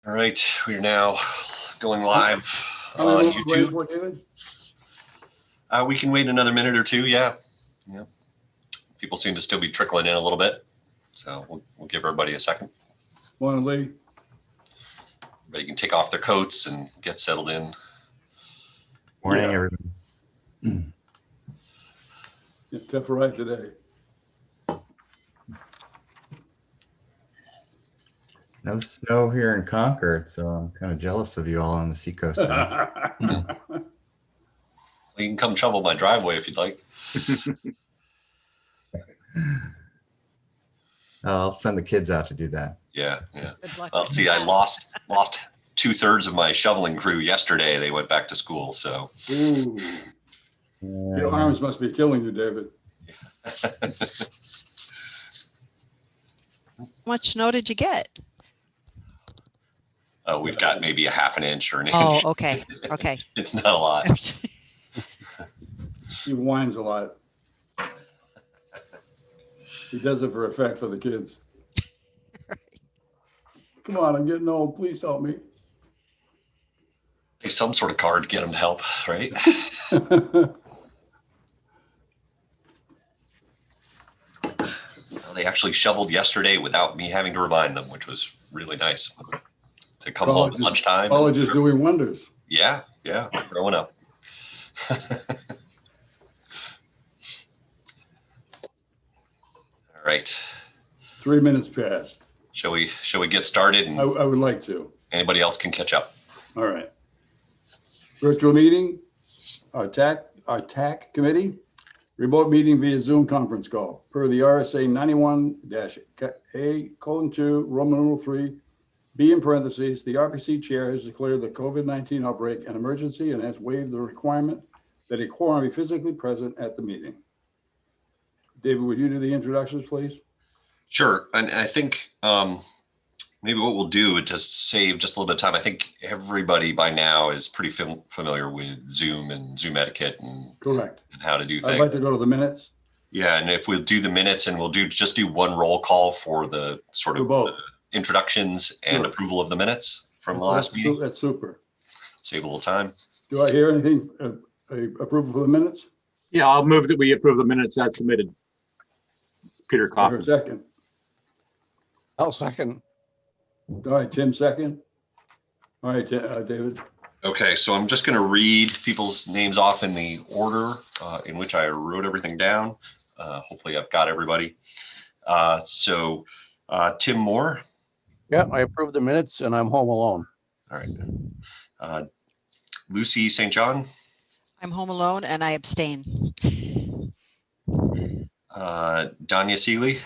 All right, we are now going live How on long are we waiting YouTube. for, David? We can wait another minute or two. Yeah. People seem to still be trickling in a little bit, so we'll give everybody a second. Morning, Lee. Everybody can take off their coats and get settled in. Morning, Yeah. everybody. It's tough ride today. No snow here in Concord, so I'm kind of jealous of you all on the seacoast. You can come shovel my driveway if you'd like. I'll send the kids out to do that. Yeah. Good luck Well, with see, that. I lost 2/3 of my shoveling crew yesterday. They went back to school, so. Ooh, your arms must be killing you, David. How much snow did you get? We've got maybe a half an inch or an inch. Oh, okay. Okay. It's not a lot. He whines a lot. He does it for effect for the kids. Come on, I'm getting old. Please help me. Hey, some sort of card to get them to help, right? Well, they actually shoveled yesterday without me having to remind them, which was really nice. To come home at lunchtime. College is doing wonders. Yeah, growing up. All right. 3 minutes past. Shall we get started? And I would like to. anybody else can catch up. All right. Virtual meeting, our TAC committee, remote meeting via Zoom conference call per the RSA 91-A:2, Roman numeral 3, B in parentheses, the RPC chair has declared the COVID-19 outbreak an emergency and has waived the requirement that a quorum be physically present at the meeting. David, would you do the introductions, please? Sure. And I think maybe what we'll do to save just a little bit of time, I think everybody by now is pretty familiar with Zoom and Zoom etiquette and, Correct. and how to do things. I'd like to go to the minutes. Yeah, and if we'll do the minutes and we'll just do one roll call for the sort of both introductions and Sure. approval of the minutes from the last meeting. That's super. Save a little time. Do I hear anything, approval for the minutes? Yeah, I'll move that we approve the minutes as submitted. Peter For a Coffin. second. I'll second. All right, Tim, second. All right, David. Okay, so I'm just going to read people's names off in the order in which I wrote everything down. Hopefully I've got everybody. So Tim Moore. Yeah, I approve the minutes and I'm home alone. All right. Lucy St. John. I'm home alone and I abstain. Danya Seeley.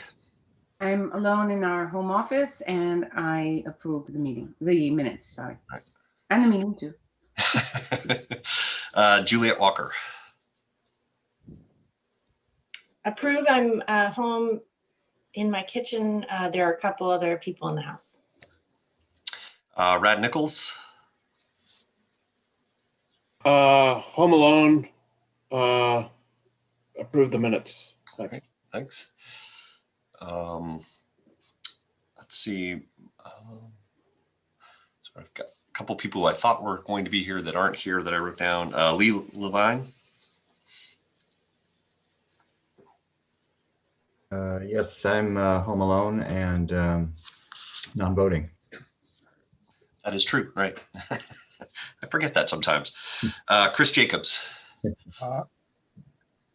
I'm alone in our home office and I approve the minutes, sorry. Right. And the meeting too. Juliet Walker. Approve. I'm home in my kitchen. There are a couple other people in the house. Rad Nichols. Home alone. Approve the minutes. Thank you. Thanks. Let's see. So I've got a couple people I thought were going to be here that aren't here that I wrote down. Lee Levine. Yes, I'm home alone and non-voting. That is true, right? I forget that sometimes. Chris Jacobs.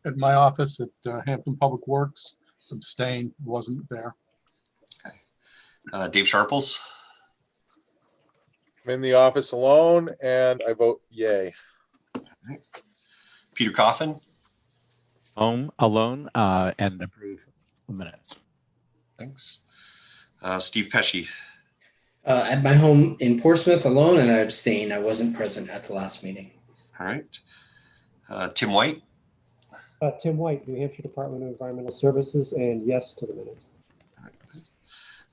At my office at Hampton Public Works, abstain, wasn't there. Okay. Dave Sharples. I'm in the office alone and I vote yay. Peter Coffin. Home alone and approve the minutes. Thanks. Steve Pesci. At my home in Portsmouth alone, and I abstain. I wasn't present at the last meeting. All right. Tim White. Tim White, New Hampshire Department of Environmental Services, and yes to the minutes.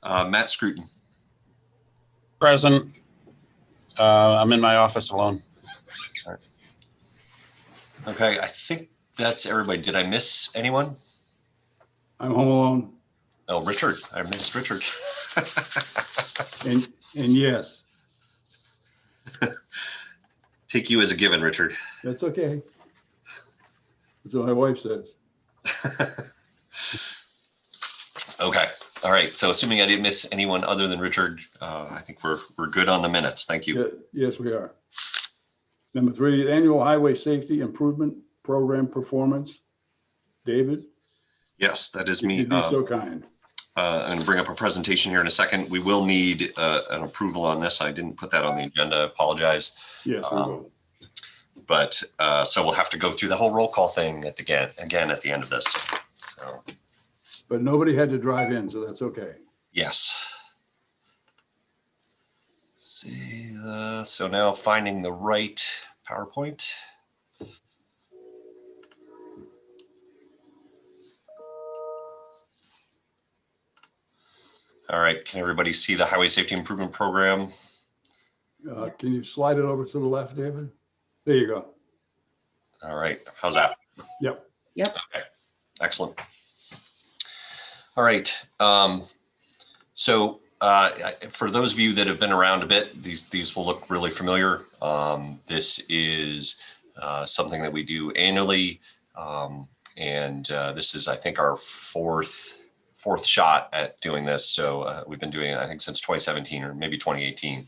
Matt Scruton. Present. I'm in my office alone. All right. Okay, I think that's everybody. Did I miss anyone? I'm home alone. Oh, Richard. I missed Richard. And yes. Take you as a given, Richard. That's okay. That's what my wife says. Okay. All right. So assuming I didn't miss anyone other than Richard, I think we're good on the minutes. Thank you. Yeah, yes, we are. Number 3, annual highway safety improvement program performance. David, Yes, that is if me. you'd be so kind. I'm going to bring up a presentation here in a second. We will need an approval on this. I didn't put that on the agenda. I apologize. Yes, we will. But so we'll have to go through the whole roll call thing again at the end of this. So But nobody had to drive in, so that's okay. yes. Let's see. So now finding the right PowerPoint. All right. Can everybody see the Highway Safety Improvement Program? Can you slide it over to the left, David? There you go. All right. How's that? Yep. Yep. Okay. Excellent. All right. So for those of you that have been around a bit, these will look really familiar. This is something that we do annually. And this is, I think, our fourth shot at doing this. So we've been doing it, I think, since 2017 or maybe 2018.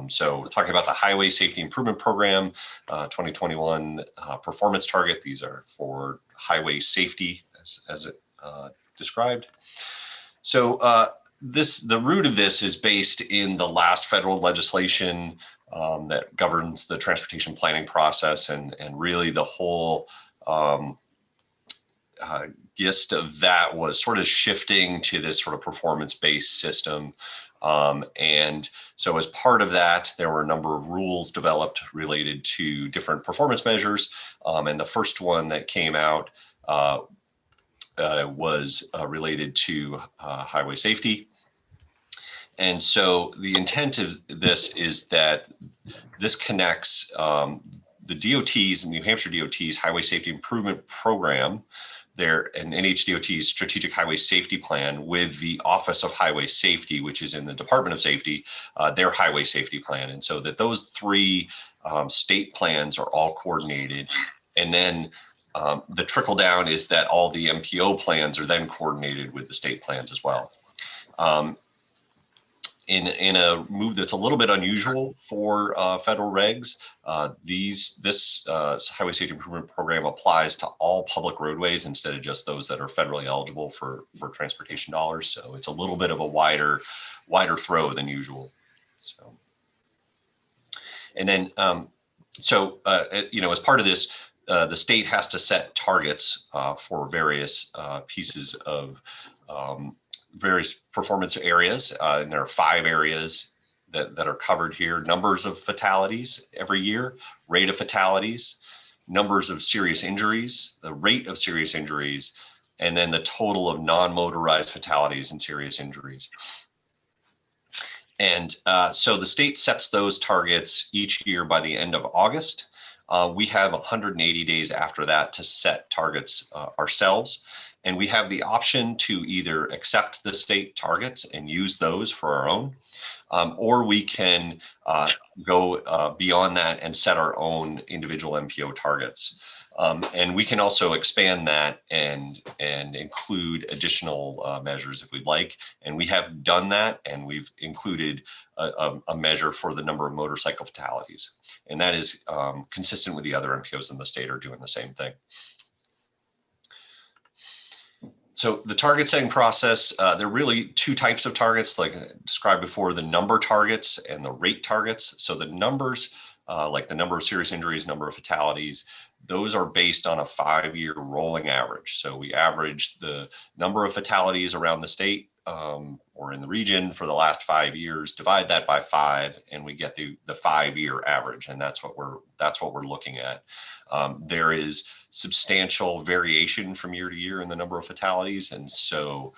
So we're talking about the Highway Safety Improvement Program, 2021 performance target. These are for highway safety as it described. So the root of this is based in the last federal legislation that governs the transportation planning process, and really the whole gist of that was sort of shifting to this sort of performance-based system. And so as part of that, there were a number of rules developed related to different performance measures. And the first one that came out was related to highway safety. And so the intent of this is that this connects the DOT's, New Hampshire DOT's Highway Safety Improvement Program, and NHDOT's Strategic Highway Safety Plan with the Office of Highway Safety, which is in the Department of Safety, their Highway Safety Plan. And so that those three state plans are all coordinated. And then the trickle down is that all the MPO plans are then coordinated with the state plans as well. In a move that's a little bit unusual for federal regs, this Highway Safety Improvement Program applies to all public roadways instead of just those that are federally eligible for transportation dollars. So it's a little bit of a wider throw than usual. So, and then as part of this, the state has to set targets for various pieces of various performance areas, and there are 5 areas that are covered here: numbers of fatalities every year, rate of fatalities, numbers of serious injuries, the rate of serious injuries, and then the total of non-motorized fatalities and serious injuries. And so the state sets those targets each year by the end of August. We have 180 days after that to set targets ourselves. And we have the option to either accept the state targets and use those for our own, or we can go beyond that and set our own individual MPO targets. And we can also expand that and include additional measures if we'd like. And we have done that, and we've included a measure for the number of motorcycle fatalities. And that is consistent with the other MPOs in the state are doing the same thing. So the target setting process, there are really 2 types of targets, like I described before: the number targets and the rate targets. So the numbers, like the number of serious injuries, number of fatalities, those are based on a 5-year rolling average. So we average the number of fatalities around the state or in the region for the last 5 years, divide that by 5, and we get the 5-year average. And that's what we're looking at. There is substantial variation from year to year in the number of fatalities. And so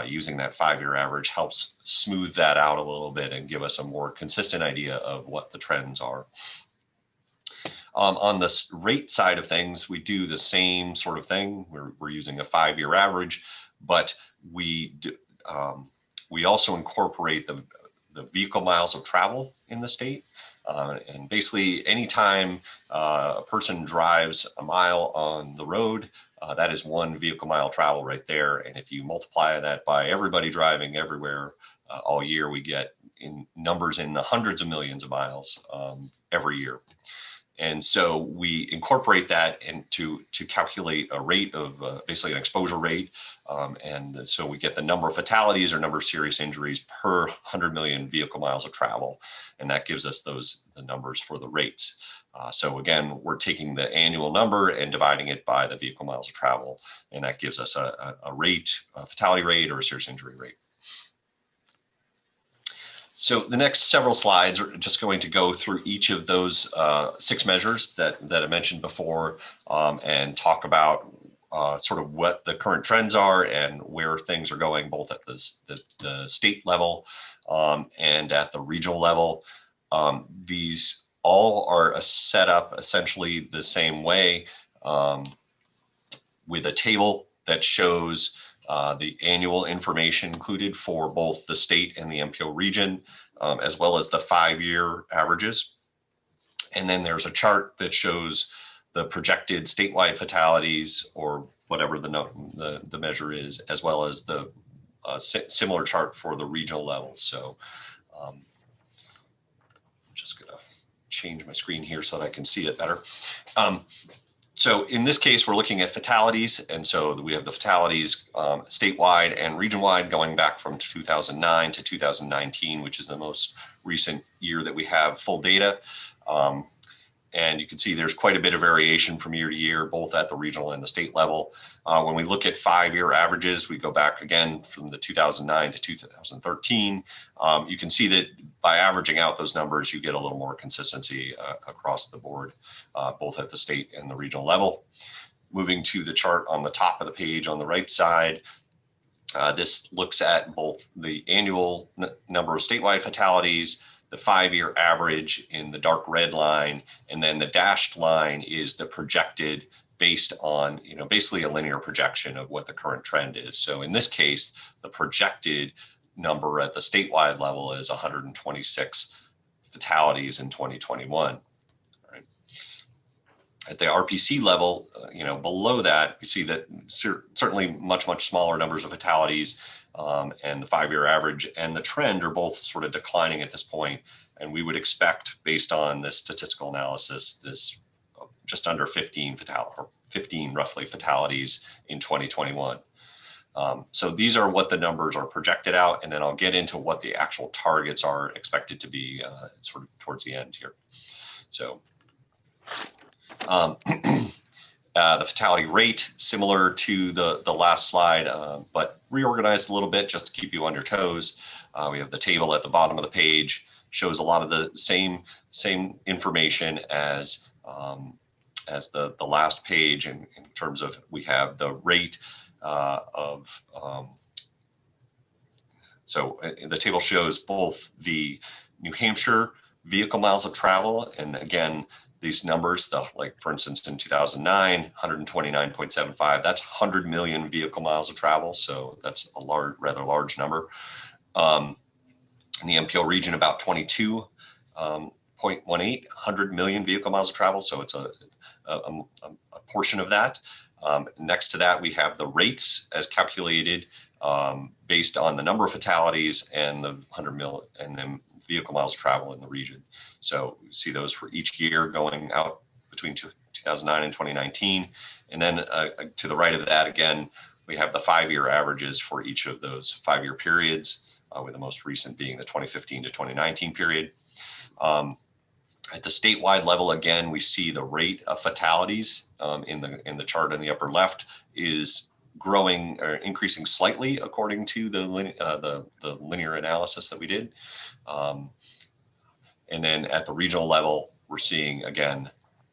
using that 5-year average helps smooth that out a little bit and give us a more consistent idea of what the trends are. On the rate side of things, we do the same sort of thing. We're using a 5-year average, but we also incorporate the vehicle miles of travel in the state. And basically, anytime a person drives a mile on the road, that is 1 vehicle mile travel right there. And if you multiply that by everybody driving everywhere all year, we get in numbers in the hundreds of millions of miles every year. And so we incorporate that into to calculate a rate of basically an exposure rate. And so we get the number of fatalities or number of serious injuries per 100 million vehicle miles of travel. And that gives us the numbers for the rates. So again, we're taking the annual number and dividing it by the vehicle miles of travel. And that gives us a rate, a fatality rate or a serious injury rate. So the next several slides are just going to go through each of those 6 measures that I mentioned before and talk about sort of what the current trends are and where things are going both at the state level and at the regional level. These all are set up essentially the same way with a table that shows the annual information included for both the state and the MPO region, as well as the 5-year averages. And then there's a chart that shows the projected statewide fatalities or whatever the measure is, as well as the similar chart for the regional level. So I'm just gonna change my screen here so that I can see it better. So in this case, we're looking at fatalities. And so we have the fatalities statewide and region-wide going back from 2009 to 2019, which is the most recent year that we have full data. And you can see there's quite a bit of variation from year to year, both at the regional and the state level. When we look at 5-year averages, we go back again from the 2009 to 2013. You can see that by averaging out those numbers, you get a little more consistency across the board, both at the state and the regional level. Moving to the chart on the top of the page on the right side, this looks at both the annual number of statewide fatalities, the 5-year average in the dark red line, and then the dashed line is the projected based on, basically a linear projection of what the current trend is. So in this case, the projected number at the statewide level is 126 fatalities in 2021. Right. At the RPC level, below that, you see that certainly much smaller numbers of fatalities and the 5-year average and the trend are both sort of declining at this point. And we would expect, based on this statistical analysis, this just under 15 roughly fatalities in 2021. So these are what the numbers are projected out, and then I'll get into what the actual targets are expected to be sort of towards the end here. So the fatality rate, similar to the last slide, but reorganized a little bit just to keep you on your toes. We have the table at the bottom of the page, shows a lot of the same information as the last page in terms of we have the rate so the table shows both the New Hampshire vehicle miles of travel, and again, these numbers, like for instance, in 2009, 129.75, that's 100 million vehicle miles of travel. So that's a rather large number. In the MPO region, about 22.18, 100 million vehicle miles of travel. So it's a portion of that. Next to that, we have the rates as calculated based on the number of fatalities and the 100 mil and then vehicle miles of travel in the region. So you see those for each year going out between 2009 and 2019. And then to the right of that, again, we have the 5-year averages for each of those 5-year periods, with the most recent being the 2015 to 2019 period. At the statewide level, again, we see the rate of fatalities in the chart in the upper left is growing or increasing slightly according to the linear analysis that we did. And then at the regional level, we're seeing, again,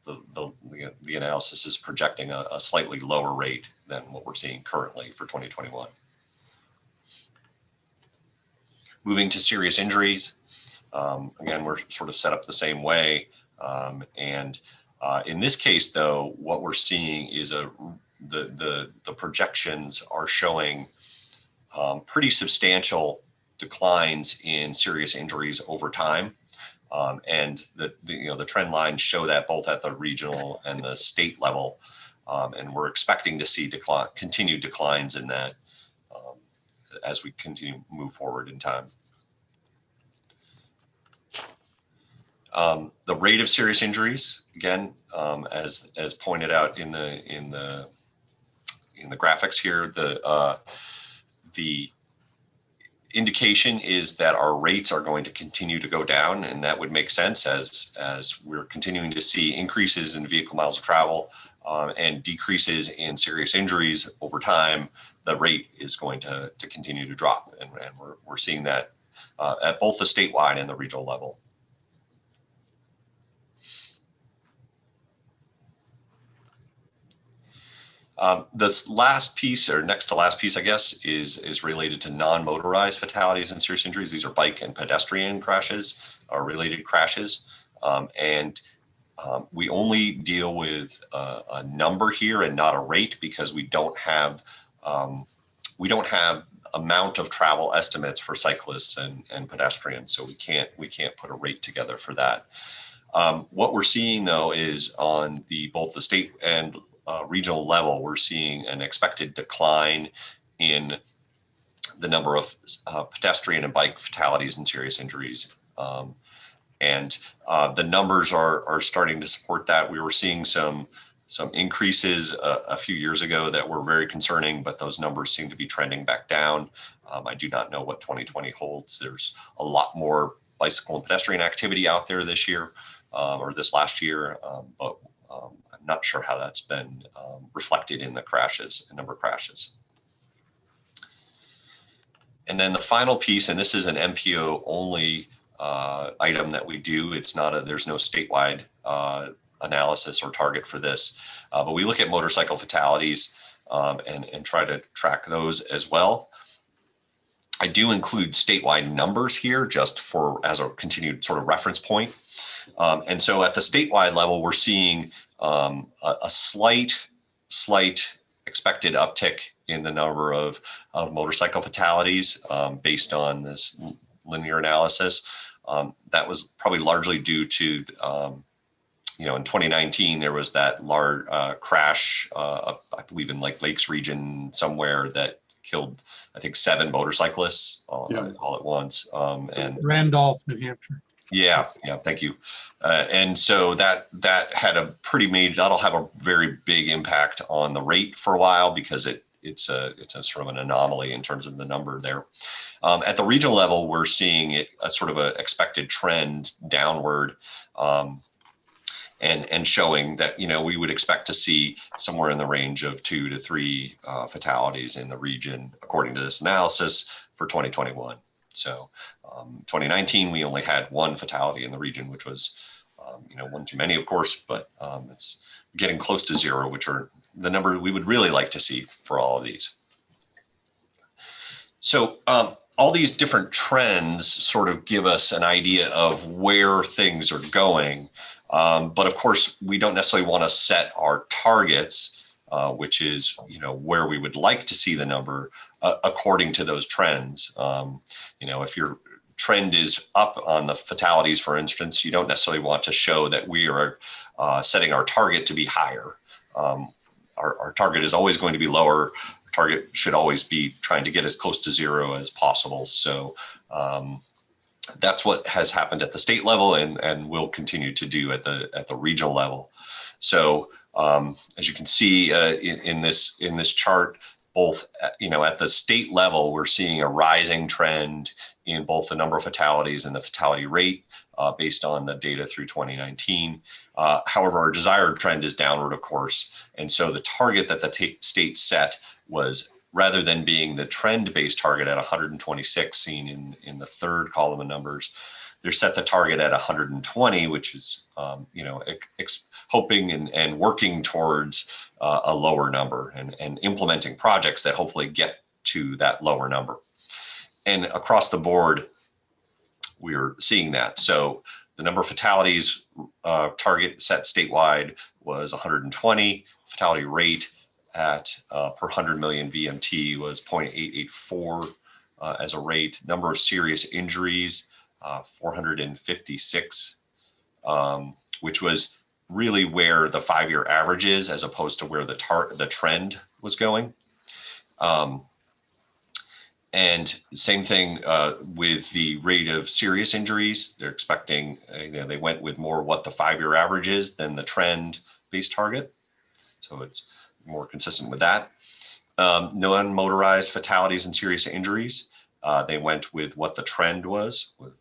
the analysis is projecting a slightly lower rate than what we're seeing currently for 2021. Moving to serious injuries, again, we're sort of set up the same way. In this case, though, what we're seeing is the projections are showing pretty substantial declines in serious injuries over time. And the trend lines show that both at the regional and the state level. And we're expecting to see continued declines in that as we continue to move forward in time. The rate of serious injuries, again, as pointed out in the graphics here, the indication is that our rates are going to continue to go down, and that would make sense as we're continuing to see increases in vehicle miles of travel and decreases in serious injuries over time. The rate is going to continue to drop, and we're seeing that at both the statewide and the regional level. This last piece, or next to last piece, I guess, is related to non-motorized fatalities and serious injuries. These are bike and pedestrian crashes, or related crashes. We only deal with a number here and not a rate, because we don't have amount of travel estimates for cyclists and pedestrians, so we can't put a rate together for that. What we're seeing though is on both the state and regional level, we're seeing an expected decline in the number of pedestrian and bike fatalities and serious injuries. The numbers are starting to support that. We were seeing some increases a few years ago that were very concerning, but those numbers seem to be trending back down. I do not know what 2020 holds. There's a lot more bicycle and pedestrian activity out there this year or this last year, but I'm not sure how that's been reflected in the number of crashes. And then the final piece, and this is an MPO only item that we do. There's no statewide analysis or target for this, but we look at motorcycle fatalities and try to track those as well. I do include statewide numbers here just as a continued sort of reference point. And so at the statewide level, we're seeing a slight expected uptick in the number of motorcycle fatalities based on this linear analysis. That was probably largely due to, in 2019, there was that large crash, I believe in Lakes region somewhere, that killed, I think, 7 motorcyclists all at once. And Randolph, New Hampshire. Yeah, thank you. And so that had a pretty major, that'll have a very big impact on the rate for a while, because it's a sort of an anomaly in terms of the number there. At the regional level, we're seeing a sort of an expected trend downward, and showing that we would expect to see somewhere in the range of 2 to 3 fatalities in the region, according to this analysis, for 2021. So 2019, we only had 1 fatality in the region, which was one too many, of course, but it's getting close to 0, which are the number we would really like to see for all of these. So all these different trends sort of give us an idea of where things are going. But of course, we don't necessarily want to set our targets, which is where we would like to see the number according to those trends. If your trend is up on the fatalities, for instance, you don't necessarily want to show that we are setting our target to be higher. Our target is always going to be lower. Our target should always be trying to get as close to 0 as possible. So that's what has happened at the state level, and will continue to do at the regional level. So as you can see in this chart, both at the state level, we're seeing a rising trend in both the number of fatalities and the fatality rate based on the data through 2019. However, our desired trend is downward, of course. And so the target that the state set was, rather than being the trend-based target at 126 seen in the third column of numbers, they're set the target at 120, which is hoping and working towards a lower number, and implementing projects that hopefully get to that lower number. And across the board, we're seeing that. So the number of fatalities target set statewide was 120. Fatality rate at per 100 million VMT was 0.884 as a rate. Number of serious injuries 456, which was really where the 5-year average is, as opposed to where the trend was going. And same thing with the rate of serious injuries. They're expecting, they went with more what the 5-year average is than the trend-based target. So it's more consistent with that. Non-motorized fatalities and serious injuries, they went with what the trend was, with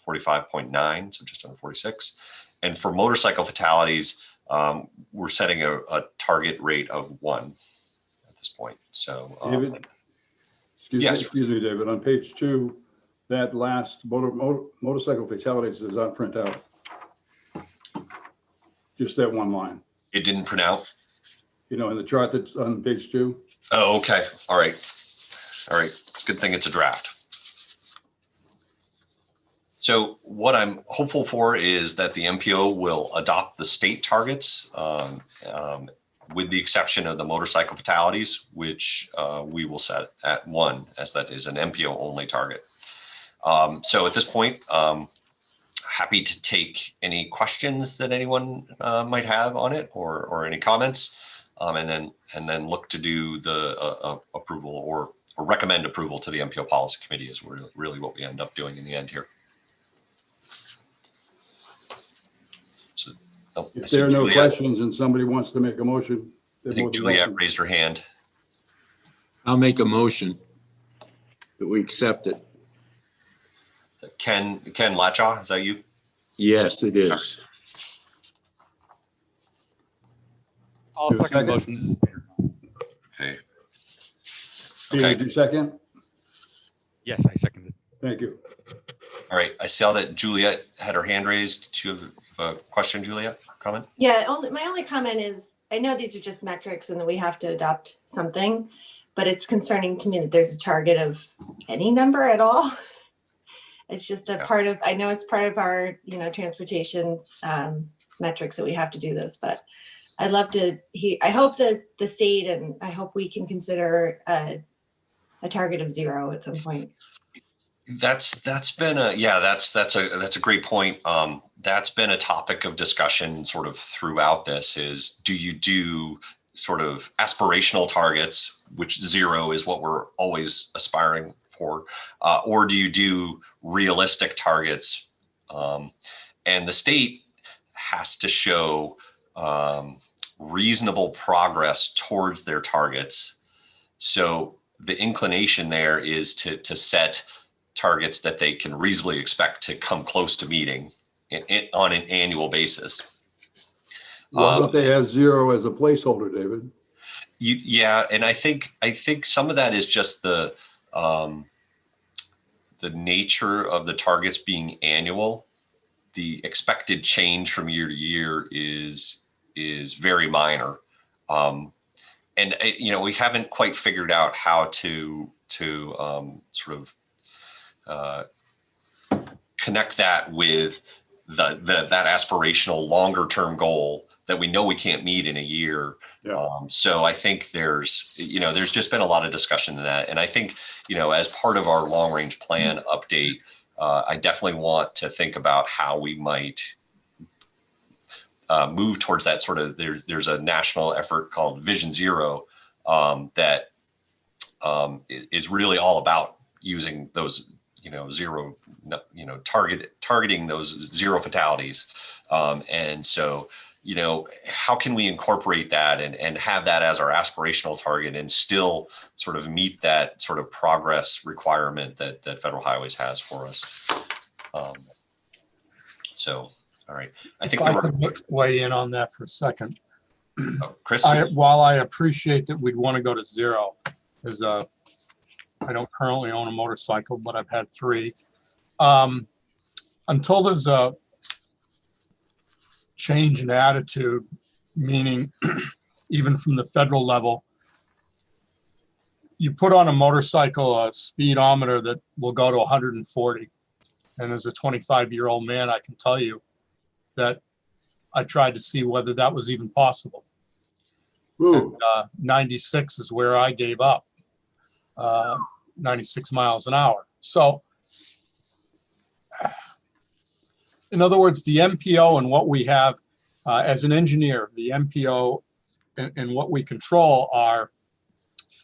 45.9, so just under 46. And for motorcycle fatalities, we're setting a target rate of 1 at this point. So, David, yes. excuse me, David, on page 2, that last motorcycle fatalities is on printout. Just that one line. It didn't print out? You know, in the chart that's on page 2. Oh, okay. All right. All right. Good thing it's a draft. So what I'm hopeful for is that the MPO will adopt the state targets, with the exception of the motorcycle fatalities, which we will set at 1, as that is an MPO only target. So at this point, happy to take any questions that anyone might have on it, or any comments, and then look to do the approval or recommend approval to the MPO policy committee is really what we end up doing in the end here. So, If there are no questions and somebody wants to make a motion. I think Juliet raised her hand. I'll make a motion that we accept it. Ken Latchaw, is that you? Yes, it is. I'll second the motion. Okay. Peter, did you second? Yes, I seconded. Thank you. All right. I saw that Juliet had her hand raised. Do you have a question, Juliet? Comment? Yeah, my only comment is, I know these are just metrics and that we have to adopt something, but it's concerning to me that there's a target of any number at all. It's just a part of, I know it's part of our, transportation metrics that we have to do this, but I'd love to, I hope that the state, and I hope we can consider a target of 0 at some point. That's been that's a great point. That's been a topic of discussion sort of throughout this, is do you do sort of aspirational targets, which 0 is what we're always aspiring for, or do you do realistic targets? And the state has to show reasonable progress towards their targets. So the inclination there is to set targets that they can reasonably expect to come close to meeting on an annual basis. Why don't they have 0 as a placeholder, David? Yeah, and I think some of that is just the nature of the targets being annual. The expected change from year to year is very minor, and we haven't quite figured out how to sort of connect that with that aspirational longer term goal that we know we can't meet in a year. Yeah. So I think there's just been a lot of discussion in that. And I think, as part of our long range plan update, I definitely want to think about how we might move towards that sort of, there's a national effort called Vision Zero that is really all about using those, 0, targeting those 0 fatalities. And so, how can we incorporate that and have that as our aspirational target and still sort of meet that sort of progress requirement that Federal Highways has for us? So, all right. I think if I could weigh in on that for a second. Chris? While I appreciate that we'd want to go to 0, as I don't currently own a motorcycle, but I've had 3. Until there's a change in attitude, meaning even from the federal level, you put on a motorcycle a speedometer that will go to 140. And as a 25-year-old man, I can tell you that I tried to see whether that was even possible. And, 96 is where I gave up, 96 miles an hour. So in other words, the MPO and what we have as an engineer, the MPO and what we control are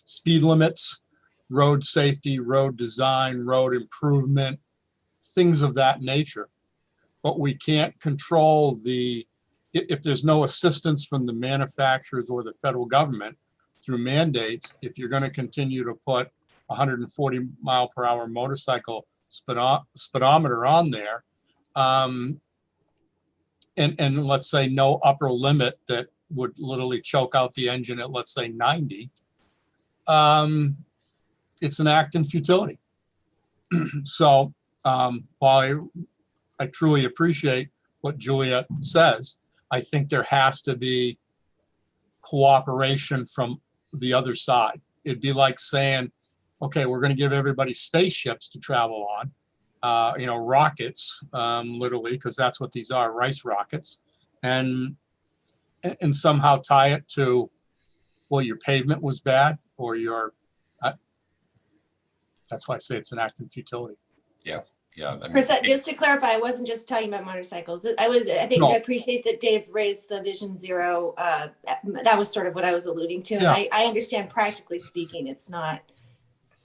speed limits, road safety, road design, road improvement, things of that nature. But we can't control if there's no assistance from the manufacturers or the federal government through mandates, if you're going to continue to put 140 mile per hour motorcycle speedometer on there, and let's say no upper limit that would literally choke out the engine at, let's say, 90, it's an act in futility. So while I truly appreciate what Juliet says, I think there has to be cooperation from the other side. It'd be like saying, okay, we're going to give everybody spaceships to travel on, rockets, literally, because that's what these are, rice rockets, and somehow tie it to, well, your pavement was bad, or that's why I say it's an act in futility. Yeah. Yeah. I mean, Chris, just to clarify, I wasn't just talking about motorcycles. I think No. I appreciate that Dave raised the Vision Zero. That was sort of what I was alluding to. And Yeah. I understand, practically speaking,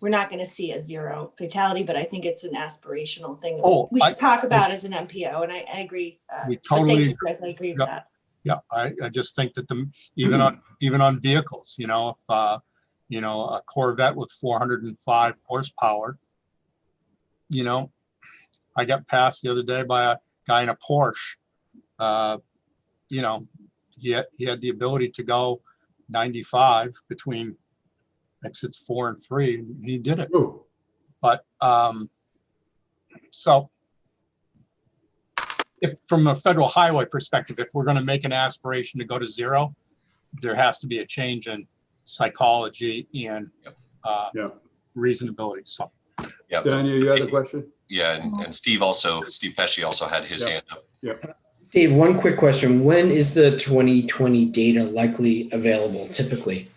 we're not going to see a zero fatality, but I think it's an aspirational thing we should talk about as an MPO. And I agree. We but totally thanks, Chris. I agree with that. Yeah, I just think that even on vehicles, if a Corvette with 405 horsepower, I got passed the other day by a guy in a Porsche. He had the ability to go 95 between exits 4 and 3, and he did it. Ooh. But so if from a federal highway perspective, if we're going to make an aspiration to go to zero, there has to be a change in psychology and reasonability. So, yeah. Daniel, you had a question? Yeah, and Steve Pesci also had his hand up. Yeah. Dave, one quick question. When is the 2020 data likely available typically?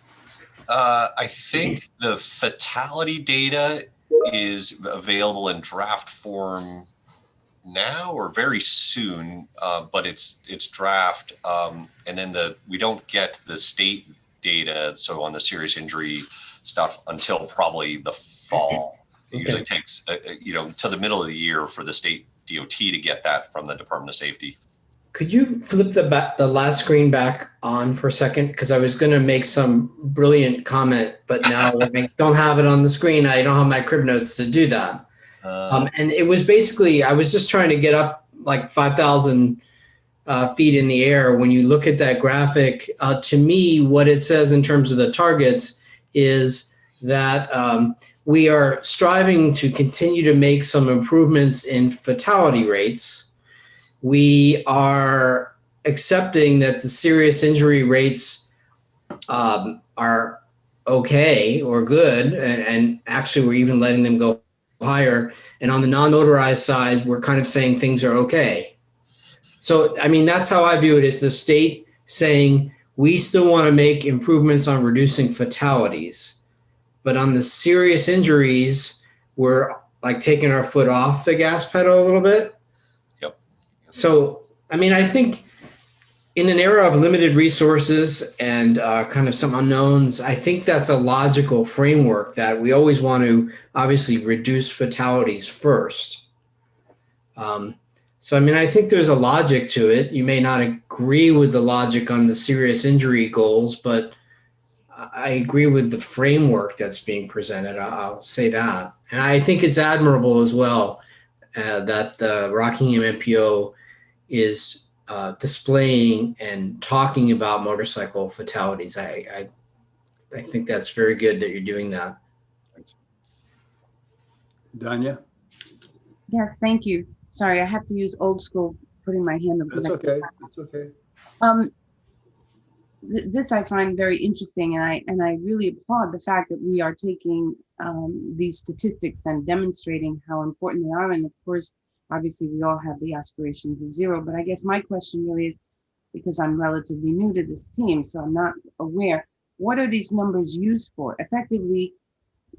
I think the fatality data is available in draft form now or very soon, but it's draft. And then we don't get the state data, so on the serious injury stuff, until probably the fall. It usually takes, till the middle of the year for the state DOT to get that from the Department of Safety. Could you flip the last screen back on for a second? Because I was going to make some brilliant comment, but now I don't have it on the screen. I don't have my crib notes to do that. And it was basically, I was just trying to get up like 5,000 feet in the air. When you look at that graphic, to me, what it says in terms of the targets is that we are striving to continue to make some improvements in fatality rates. We are accepting that the serious injury rates are okay or good, and actually we're even letting them go higher. And on the non-motorized side, we're kind of saying things are okay. So, I mean, that's how I view it, is the state saying we still want to make improvements on reducing fatalities. But on the serious injuries, we're like taking our foot off the gas pedal a little bit. Yep. So, I mean, I think in an era of limited resources and kind of some unknowns, I think that's a logical framework that we always want to obviously reduce fatalities first. So, I mean, I think there's a logic to it. You may not agree with the logic on the serious injury goals, but I agree with the framework that's being presented. I'll say that. And I think it's admirable as well that the Rockingham MPO is displaying and talking about motorcycle fatalities. I think that's very good that you're doing that. Danya? Yes, thank you. Sorry, I have to use old school putting my hand up. That's okay. It's okay. This I find very interesting, and I really applaud the fact that we are taking these statistics and demonstrating how important they are. And of course, obviously, we all have the aspirations of zero. But I guess my question really is, because I'm relatively new to this team, so I'm not aware, what are these numbers used for? Effectively,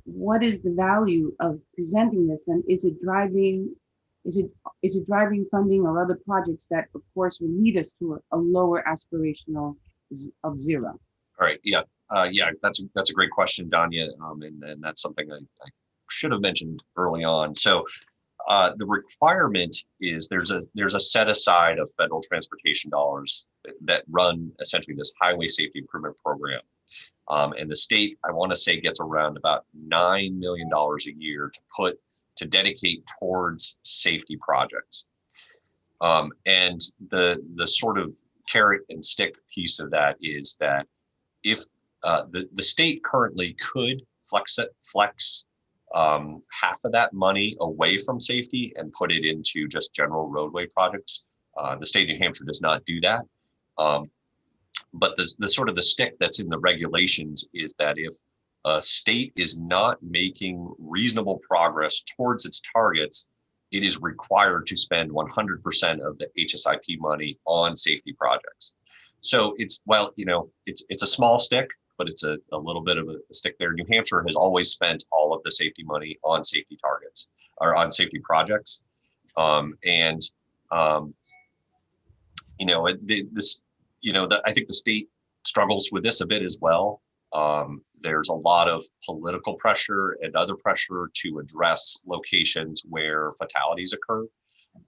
what is the value of presenting this, and is it driving is it driving funding or other projects that, of course, will lead us to a lower aspirational of zero? All right. Yeah. Yeah. That's a great question, Danya. And that's something I should have mentioned early on. So the requirement is there's a set aside of federal transportation dollars that run essentially this highway safety improvement program. And the state, I want to say, gets around about $9 million a year to dedicate towards safety projects. And the sort of carrot and stick piece of that is that if the state currently could flex half of that money away from safety and put it into just general roadway projects. The state of New Hampshire does not do that. But the sort of the stick that's in the regulations is that if a state is not making reasonable progress towards its targets, it is required to spend 100% of the HSIP money on safety projects. So it's a small stick, but it's a little bit of a stick there. New Hampshire has always spent all of the safety money on safety targets or on safety projects. I think the state struggles with this a bit as well. There's a lot of political pressure and other pressure to address locations where fatalities occur.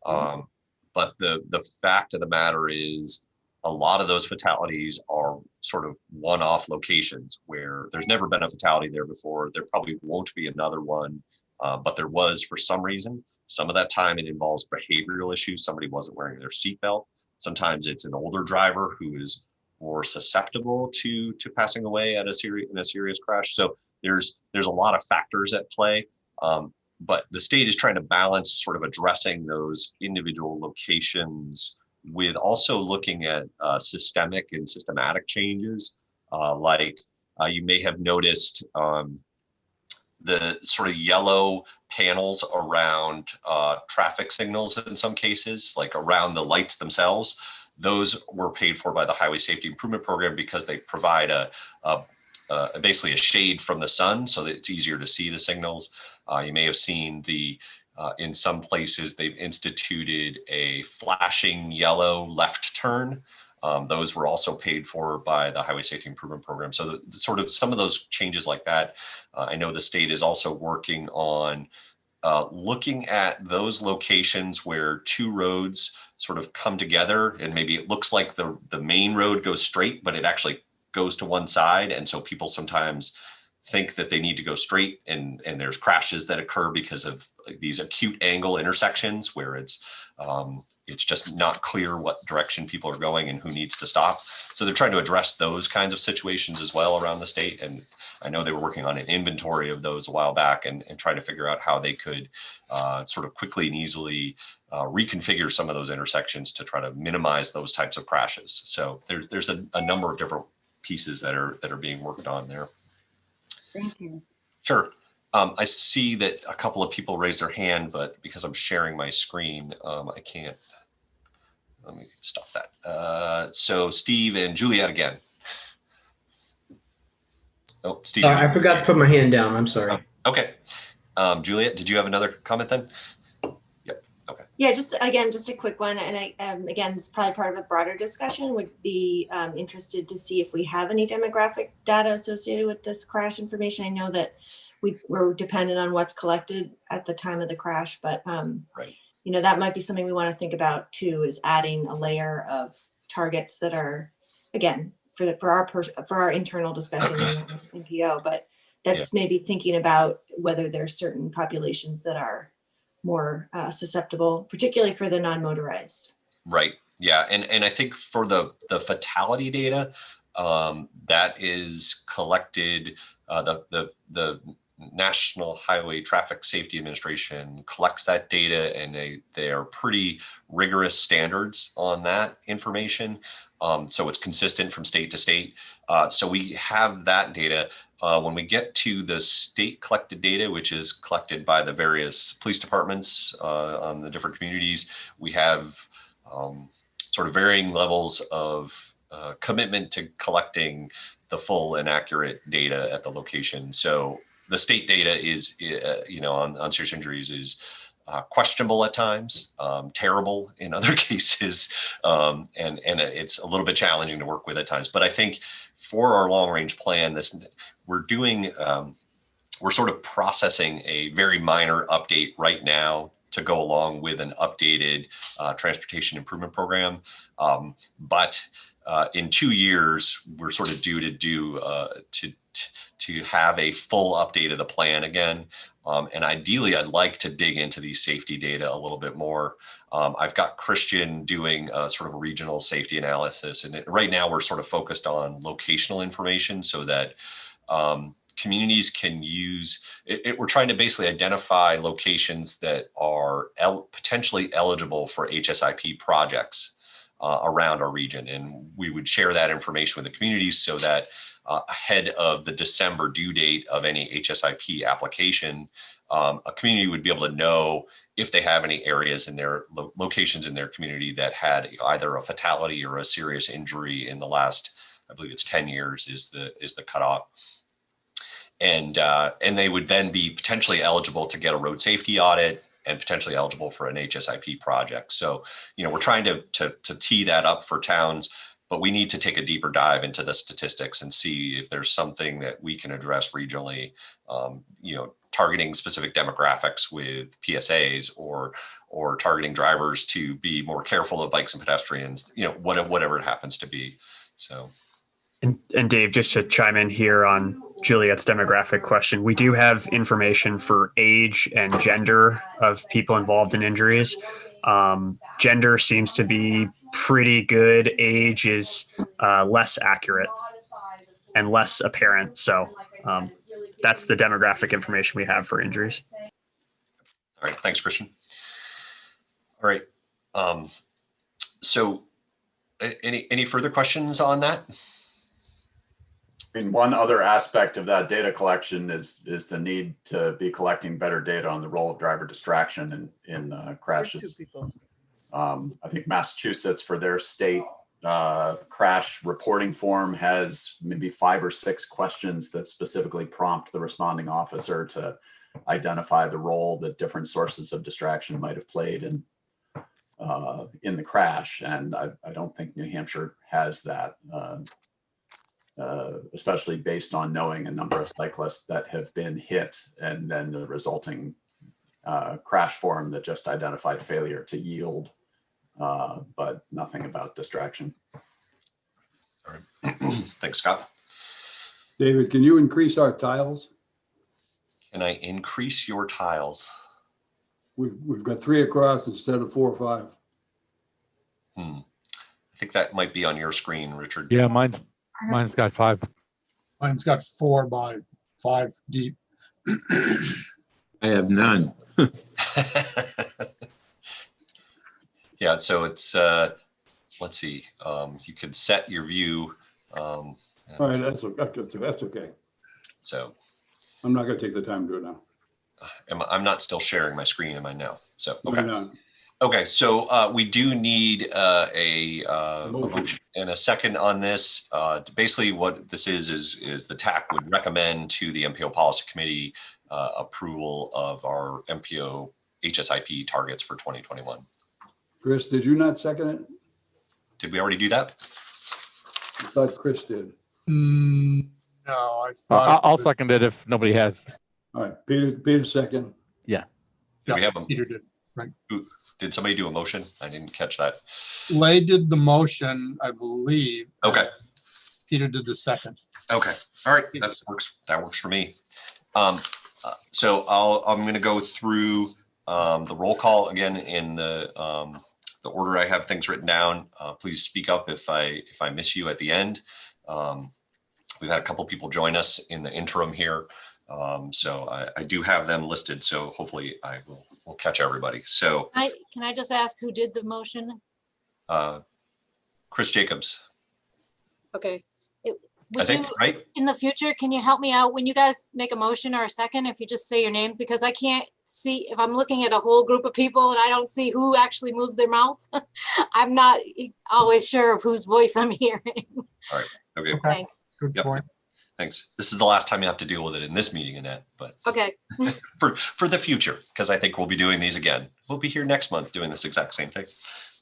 But the fact of the matter is a lot of those fatalities are sort of one-off locations where there's never been a fatality there before. There probably won't be another one, but there was for some reason. Some of that time it involves behavioral issues. Somebody wasn't wearing their seatbelt. Sometimes it's an older driver who is more susceptible to passing away in a serious crash. So there's a lot of factors at play. But the state is trying to balance sort of addressing those individual locations with also looking at systemic and systematic changes. You may have noticed the sort of yellow panels around traffic signals in some cases, like around the lights themselves. Those were paid for by the Highway Safety Improvement Program because they provide basically a shade from the sun so that it's easier to see the signals. You may have seen in some places they've instituted a flashing yellow left turn. Those were also paid for by the Highway Safety Improvement Program. So sort of some of those changes like that. I know the state is also working on looking at those locations where two roads sort of come together and maybe it looks like the main road goes straight, but it actually goes to one side. And so people sometimes think that they need to go straight and there's crashes that occur because of these acute angle intersections where it's just not clear what direction people are going and who needs to stop. So they're trying to address those kinds of situations as well around the state. And I know they were working on an inventory of those a while back and try to figure out how they could sort of quickly and easily reconfigure some of those intersections to try to minimize those types of crashes. So there's a number of different pieces that are being worked on there. Thank you. Sure. I see that a couple of people raised their hand, but because I'm sharing my screen, I can't. Let me stop that. So Steve and Juliet again. Oh, Steve. I forgot to put my hand down. I'm sorry. Okay. Juliet, did you have another comment then? Yep. Okay. Yeah, just a quick one. And again, it's probably part of a broader discussion. Would be interested to see if we have any demographic data associated with this crash information. I know that we're dependent on what's collected at the time of the crash, but right. That might be something we want to think about too, is adding a layer of targets that are, again, for our internal discussion in MPO, but that's maybe thinking about whether there's certain populations that are more susceptible, particularly for the non-motorized. Right. Yeah. And I think for the fatality data that is collected, the National Highway Traffic Safety Administration collects that data, and they are pretty rigorous standards on that information. So it's consistent from state to state. So we have that data. When we get to the state collected data, which is collected by the various police departments on the different communities, we have sort of varying levels of commitment to collecting the full and accurate data at the location. So the state data is, on serious injuries is questionable at times, terrible in other cases, and it's a little bit challenging to work with at times. But I think for our long range plan, we're sort of processing a very minor update right now to go along with an updated transportation improvement program. But in 2 years, we're sort of due to have a full update of the plan again. And ideally, I'd like to dig into these safety data a little bit more. I've got Christian doing sort of a regional safety analysis. And right now we're sort of focused on locational information so that communities can use it. We're trying to basically identify locations that are potentially eligible for HSIP projects around our region. And we would share that information with the communities so that ahead of the December due date of any HSIP application, a community would be able to know if they have any areas in their locations in their community that had either a fatality or a serious injury in the last, I believe it's 10 years is the cutoff. And they would then be potentially eligible to get a road safety audit and potentially eligible for an HSIP project. So, we're trying to tee that up for towns, but we need to take a deeper dive into the statistics and see if there's something that we can address regionally, targeting specific demographics with PSAs or targeting drivers to be more careful of bikes and pedestrians, whatever it happens to be. So. And Dave, just to chime in here on Juliet's demographic question, we do have information for age and gender of people involved in injuries. Gender seems to be pretty good. Age is less accurate and less apparent. So that's the demographic information we have for injuries. All right. Thanks, Christian. All right. So any further questions on that? I mean, one other aspect of that data collection is the need to be collecting better data on the role of driver distraction in crashes. I think Massachusetts, for their state crash reporting form, has maybe 5 or 6 questions that specifically prompt the responding officer to identify the role that different sources of distraction might have played in the crash. And I don't think New Hampshire has that. Especially based on knowing a number of cyclists that have been hit and then the resulting crash form that just identified failure to yield, but nothing about distraction. All right. Thanks, Scott. David, can you increase our tiles? Can I increase your tiles? We've got 3 across instead of 4 or 5. I think that might be on your screen, Richard. Yeah, mine's got 5. Mine's got 4 by 5 deep. I have none. Yeah, so it's let's see. You could set your view. All right, that's okay. So I'm not going to take the time to do it now. I'm not still sharing my screen, am I now? So okay. No. Okay, so we do need a motion and a second on this. Basically, what this is the TAC would recommend to the MPO Policy Committee approval of our MPO HSIP targets for 2021. Chris, did you not second it? Did we already do that? I thought Chris did. No, I thought. I'll second it if nobody has. All right, Peter second. Yeah. Do we have them? Peter did. Right. Did somebody do a motion? I didn't catch that. Lay did the motion, I believe. Okay. Peter did the second. Okay. All right. That works for me. So I'm going to go through the roll call again in the order I have things written down. Please speak up if I miss you at the end. We've had a couple people join us in the interim here. So I do have them listed. So hopefully I will catch everybody. So can I just ask who did the motion? Chris Jacobs. Okay. I think, right? In the future, can you help me out when you guys make a motion or a second, if you just say your name, because I can't see if I'm looking at a whole group of people and I don't see who actually moves their mouth. I'm not always sure of whose voice I'm hearing. All right. Okay. Thanks. Good point. Thanks. This is the last time you have to deal with it in this meeting, Annette, but Okay. for the future, because I think we'll be doing these again. We'll be here next month doing this exact same thing.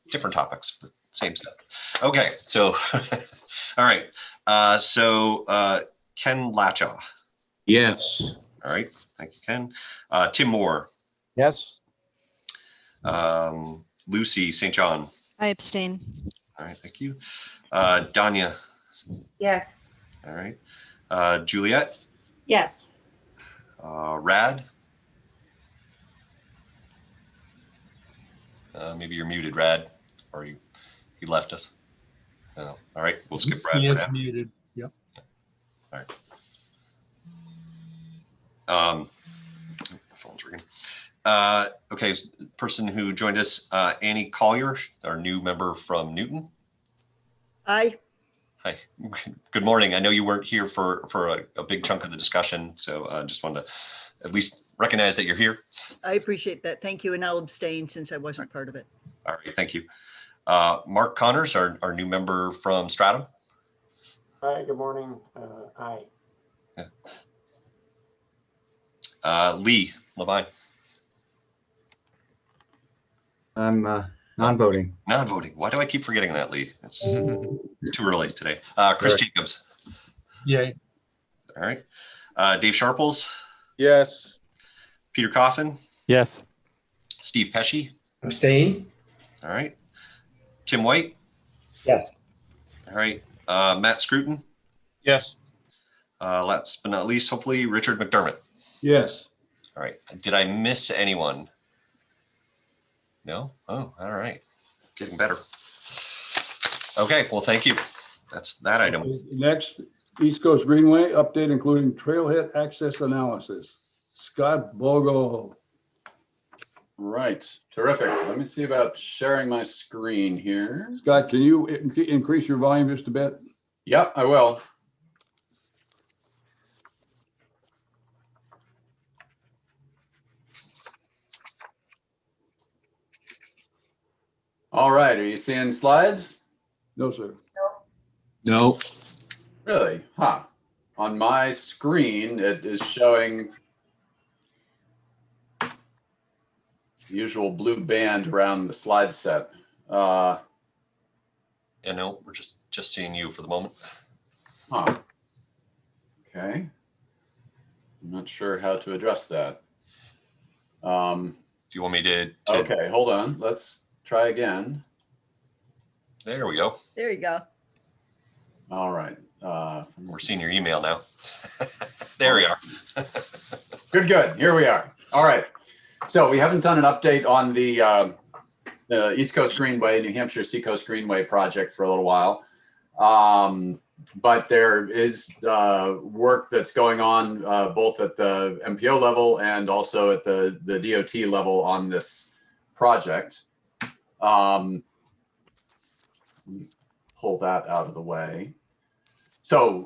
Different topics, but same stuff. Okay, so, all right. Ken Latchaw. Yes. All right, thank you, Ken. Tim Moore. Yes. Lucy St. John. I abstain. All right, thank you. Danya. Yes. All right. Juliet. Yes. Rad. Maybe you're muted, Rad, or he left us. No. All right, we'll skip Rad He for is now. muted. Yep. All right. Phone's ringing. Okay, person who joined us, Annie Collier, our new member from Newton. Aye. Hi, good morning. I know you weren't here for a big chunk of the discussion, so just wanted to at least recognize that you're here. I appreciate that. Thank you. And I'll abstain since I wasn't part of it. All right, thank you. Mark Connors, our new member from Stratum. Hi, good morning. Aye. Lee Levine. I'm non-voting. Non-voting. Why do I keep forgetting that, Lee? It's too early today. Chris Jacobs. Yay. All right. Dave Sharples. Yes. Peter Coffin. Yes. Steve Pesci. Abstain. All right. Tim White. Yes. All right. Matt Scruton. Yes. Last but not least, hopefully, Richard McDermott. Yes. All right. Did I miss anyone? No? Oh, all right. Getting better. Okay. Well, thank you. That's that item. Next, East Coast Greenway update, including trailhead access analysis. Scott Bogle. Right, terrific. Let me see about sharing my screen here. Scott, can you increase your volume just a bit? Yep, I will. All right, are you seeing slides? No, sir. No. Really? Huh. On my screen, it is showing the usual blue band around the slide set. Yeah, no, we're just seeing you for the moment. Huh. Okay. I'm not sure how to address that. Do you want me to Okay, hold on. Let's try again. There we go. There you go. All right. We're seeing your email now. There we are. Good. Here we are. All right. So we haven't done an update on the East Coast Greenway, New Hampshire Seacoast Greenway project for a little while. But there is work that's going on both at the MPO level and also at the DOT level on this project. Let me pull that out of the way. So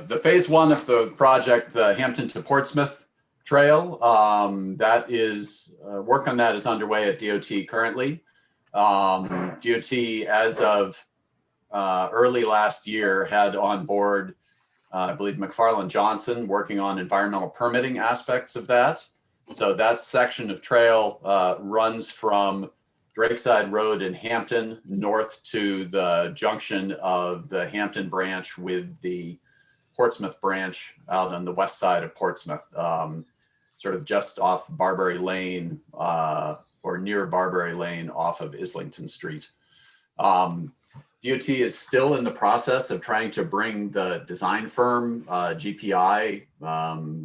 the phase one of the project, the Hampton to Portsmouth Trail, that is work on that is underway at DOT currently. DOT, as of early last year, had on board, I believe, McFarland Johnson working on environmental permitting aspects of that. So that section of trail runs from Drakeside Road in Hampton north to the junction of the Hampton branch with the Portsmouth branch out on the west side of Portsmouth, sort of just off Barbary Lane or near Barbary Lane off of Islington Street. DOT is still in the process of trying to bring the design firm, GPI,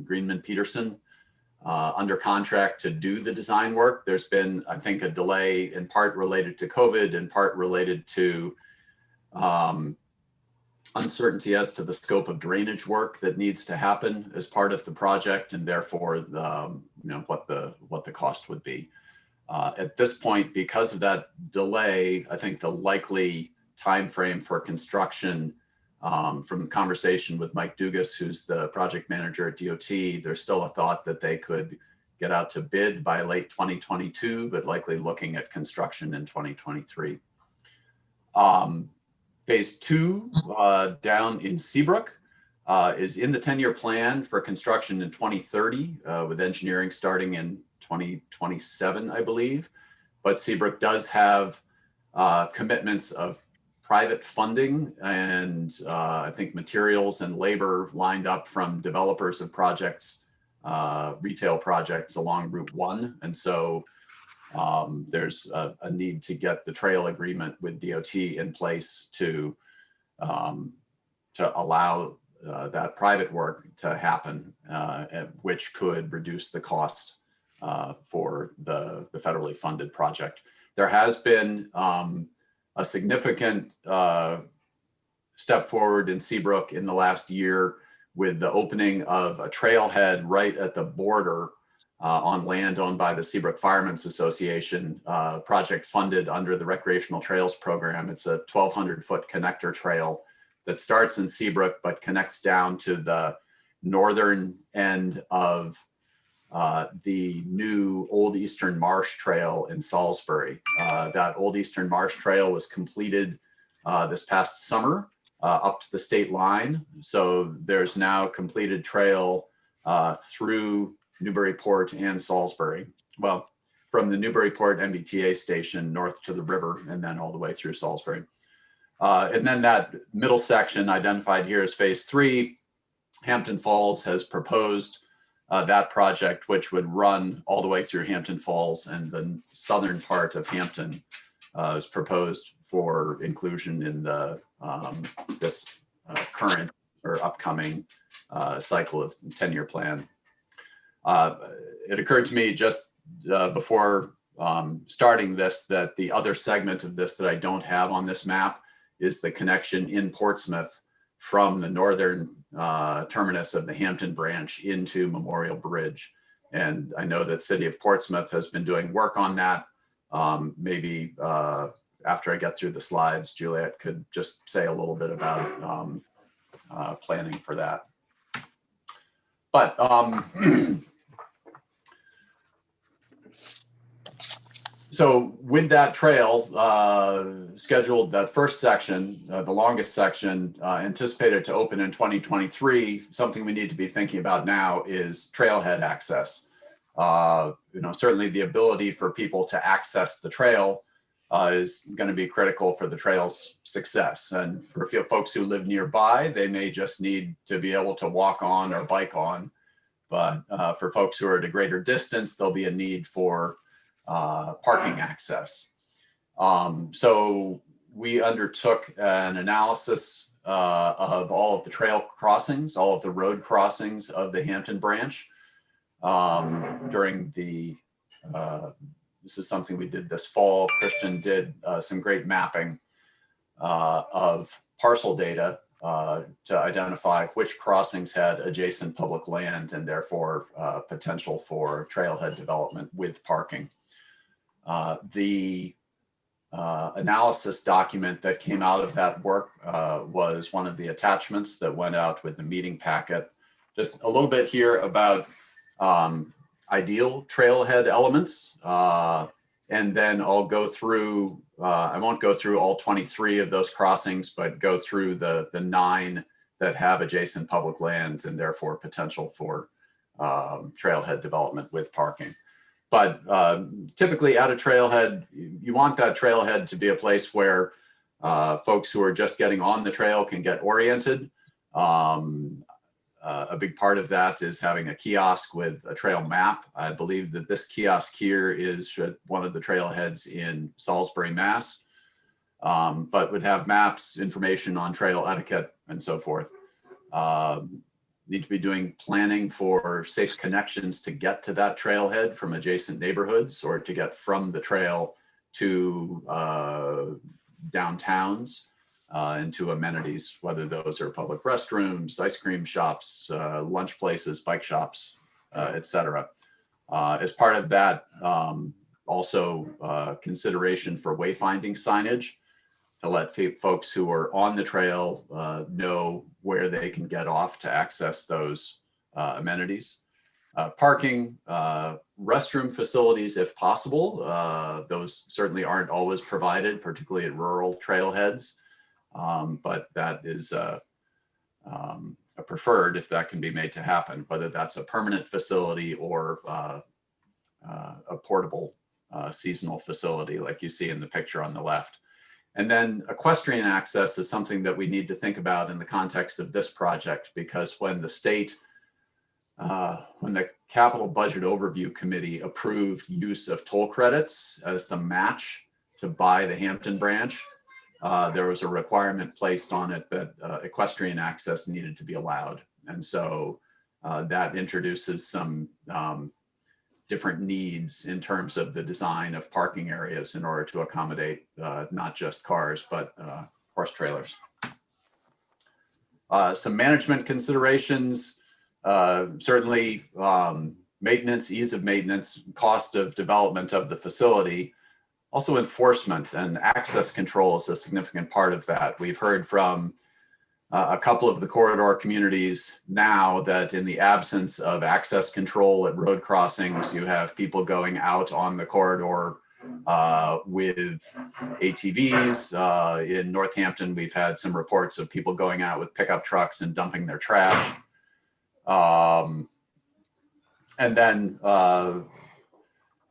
Greenman Peterson, under contract to do the design work. There's been, I think, a delay in part related to COVID, in part related to uncertainty as to the scope of drainage work that needs to happen as part of the project, and therefore what the cost would be. At this point, because of that delay, I think the likely time frame for construction, from conversation with Mike Dugas, who's the project manager at DOT, there's still a thought that they could get out to bid by late 2022, but likely looking at construction in 2023. Phase two down in Seabrook, is in the 10-year plan for construction in 2030, with engineering starting in 2027, I believe. But Seabrook does have commitments of private funding and I think materials and labor lined up from developers of projects, retail projects along Route 1. And so there's a need to get the trail agreement with DOT in place to allow that private work to happen, which could reduce the cost for the federally funded project. There has been a significant step forward in Seabrook in the last year with the opening of a trailhead right at the border on land owned by the Seabrook Firemen's Association, project funded under the Recreational Trails Program. It's a 1,200-foot connector trail that starts in Seabrook but connects down to the northern end of the new Old Eastern Marsh Trail in Salisbury. That Old Eastern Marsh Trail was completed this past summer up to the state line. So there's now a completed trail through Newburyport and Salisbury. Well, from the Newburyport MBTA station north to the river and then all the way through Salisbury. And then that middle section identified here as phase 3, Hampton Falls has proposed that project, which would run all the way through Hampton Falls, and the southern part of Hampton is proposed for inclusion in the this current or upcoming cycle of 10-year plan. It occurred to me just before starting this that the other segment of this that I don't have on this map is the connection in Portsmouth from the northern terminus of the Hampton branch into Memorial Bridge. And I know that City of Portsmouth has been doing work on that. Maybe after I get through the slides, Juliet could just say a little bit about planning for that. But so with that trail scheduled, that first section, the longest section, anticipated to open in 2023, something we need to be thinking about now is trailhead access. Certainly the ability for people to access the trail is going to be critical for the trail's success. And for folks who live nearby, they may just need to be able to walk on or bike on. But for folks who are at a greater distance, there'll be a need for parking access. So we undertook an analysis of all of the trail crossings, all of the road crossings of the Hampton branch during the, this is something we did this fall. Christian did some great mapping of parcel data to identify which crossings had adjacent public land and therefore potential for trailhead development with parking. The analysis document that came out of that work was one of the attachments that went out with the meeting packet. Just a little bit here about ideal trailhead elements. And then I'll go through, I won't go through all 23 of those crossings, but go through the 9 that have adjacent public land and therefore potential for trailhead development with parking. But typically at a trailhead, you want that trailhead to be a place where folks who are just getting on the trail can get oriented. A big part of that is having a kiosk with a trail map. I believe that this kiosk here is one of the trailheads in Salisbury, Mass, but would have maps, information on trail etiquette, and so forth. Need to be doing planning for safe connections to get to that trailhead from adjacent neighborhoods or to get from the trail to downtowns and to amenities, whether those are public restrooms, ice cream shops, lunch places, bike shops, etc. As part of that, also consideration for wayfinding signage to let folks who are on the trail know where they can get off to access those amenities. Parking, restroom facilities if possible. Those certainly aren't always provided, particularly at rural trailheads, but that is preferred if that can be made to happen, whether that's a permanent facility or a portable seasonal facility like you see in the picture on the left. And then equestrian access is something that we need to think about in the context of this project, because when the state, when the Capital Budget Overview Committee approved use of toll credits as the match to buy the Hampton branch, there was a requirement placed on it that equestrian access needed to be allowed. And so that introduces some different needs in terms of the design of parking areas in order to accommodate not just cars, but horse trailers. Some management considerations, certainly maintenance, ease of maintenance, cost of development of the facility, also enforcement and access control is a significant part of that. We've heard from a couple of the corridor communities now that in the absence of access control at road crossings, you have people going out on the corridor with ATVs. In Northampton, we've had some reports of people going out with pickup trucks and dumping their trash. And then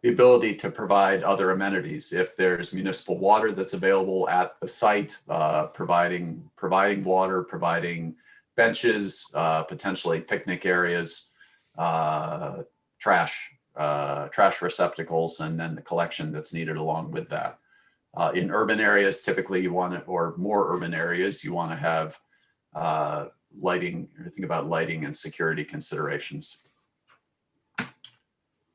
the ability to provide other amenities. If there's municipal water that's available at the site, providing water, providing benches, potentially picnic areas, trash receptacles, and then the collection that's needed along with that. In urban areas, typically you want to, or more urban areas, you want to have lighting, or think about lighting and security considerations.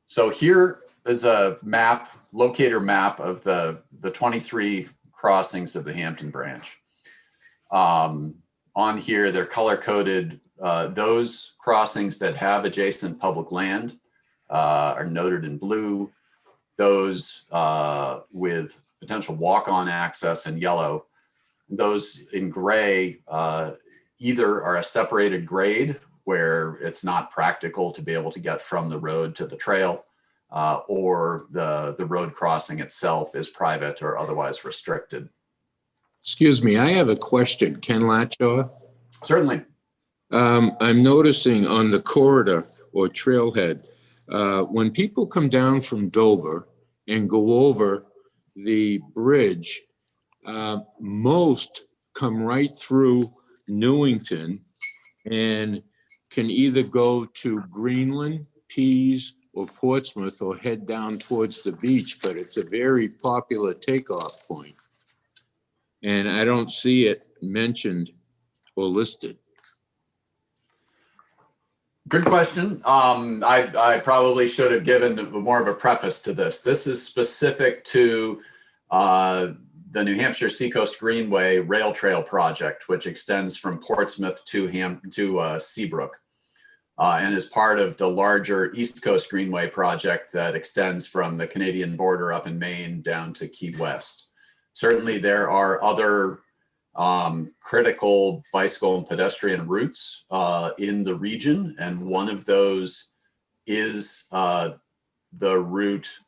So here is a map, locator map of the 23 crossings of the Hampton branch. On here, they're color coded. Those crossings that have adjacent public land are noted in blue. Those with potential walk-on access in yellow. Those in gray either are a separated grade where it's not practical to be able to get from the road to the trail, or the road crossing itself is private or otherwise restricted. Excuse me, I have a question. Ken Latchaw? Certainly. I'm noticing on the corridor or trailhead, when people come down from Dover and go over the bridge, most come right through Newington and can either go to Greenland, Pease, or Portsmouth, or head down towards the beach, but it's a very popular takeoff point. And I don't see it mentioned or listed. Good question. I probably should have given more of a preface to this. This is specific to the New Hampshire Seacoast Greenway Rail Trail project, which extends from Portsmouth to Seabrook, and is part of the larger East Coast Greenway project that extends from the Canadian border up in Maine down to Key West. Certainly there are other critical bicycle and pedestrian routes in the region, and one of those is the route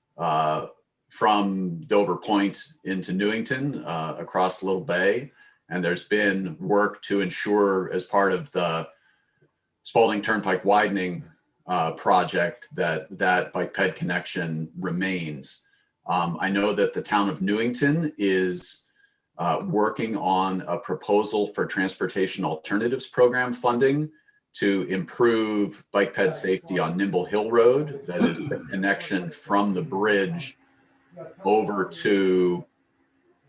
from Dover Point into Newington across Little Bay. And there's been work to ensure, as part of the Spalding Turnpike widening project, that bike ped connection remains. I know that the town of Newington is working on a proposal for transportation alternatives program funding to improve bike ped safety on Nimble Hill Road. That is the connection from the bridge over to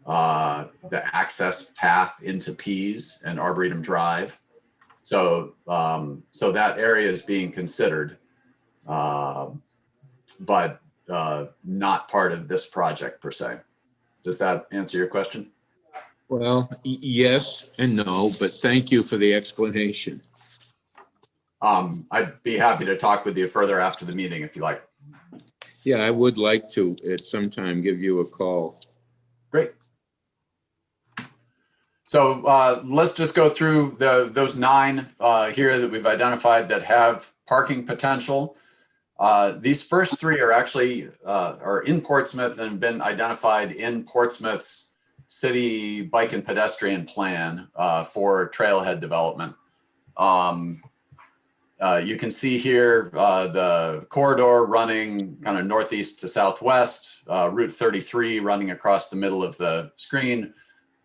the access path into Pease and Arboretum Drive. So that area is being considered, but not part of this project per se. Does that answer your question? Well, yes and no, but thank you for the explanation. I'd be happy to talk with you further after the meeting if you like. Yeah, I would like to at some time give you a call. Great. So let's just go through those 9 here that we've identified that have parking potential. These first 3 are actually are in Portsmouth and have been identified in Portsmouth's city bike and pedestrian plan for trailhead development. You can see here the corridor running kind of northeast to southwest, Route 33 running across the middle of the screen.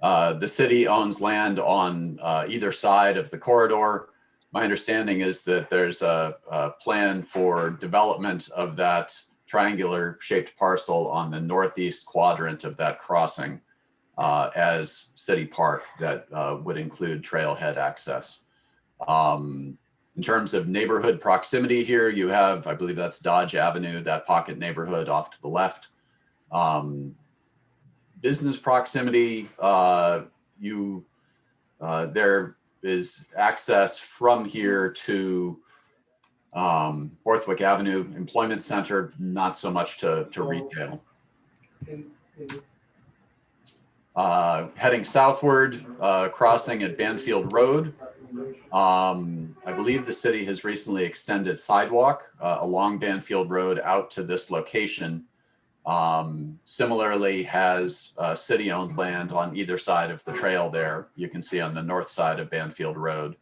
The city owns land on either side of the corridor. My understanding is that there's a plan for development of that triangular shaped parcel on the northeast quadrant of that crossing as city park that would include trailhead access. In terms of neighborhood proximity here, you have, I believe that's Dodge Avenue, that pocket neighborhood off to the left. Business proximity, there is access from here to Borthwick Avenue Employment Center, not so much to retail. Heading southward, crossing at Banfield Road. I believe the city has recently extended sidewalk along Banfield Road out to this location. Similarly has city-owned land on either side of the trail there. You can see on the north side of Banfield Road.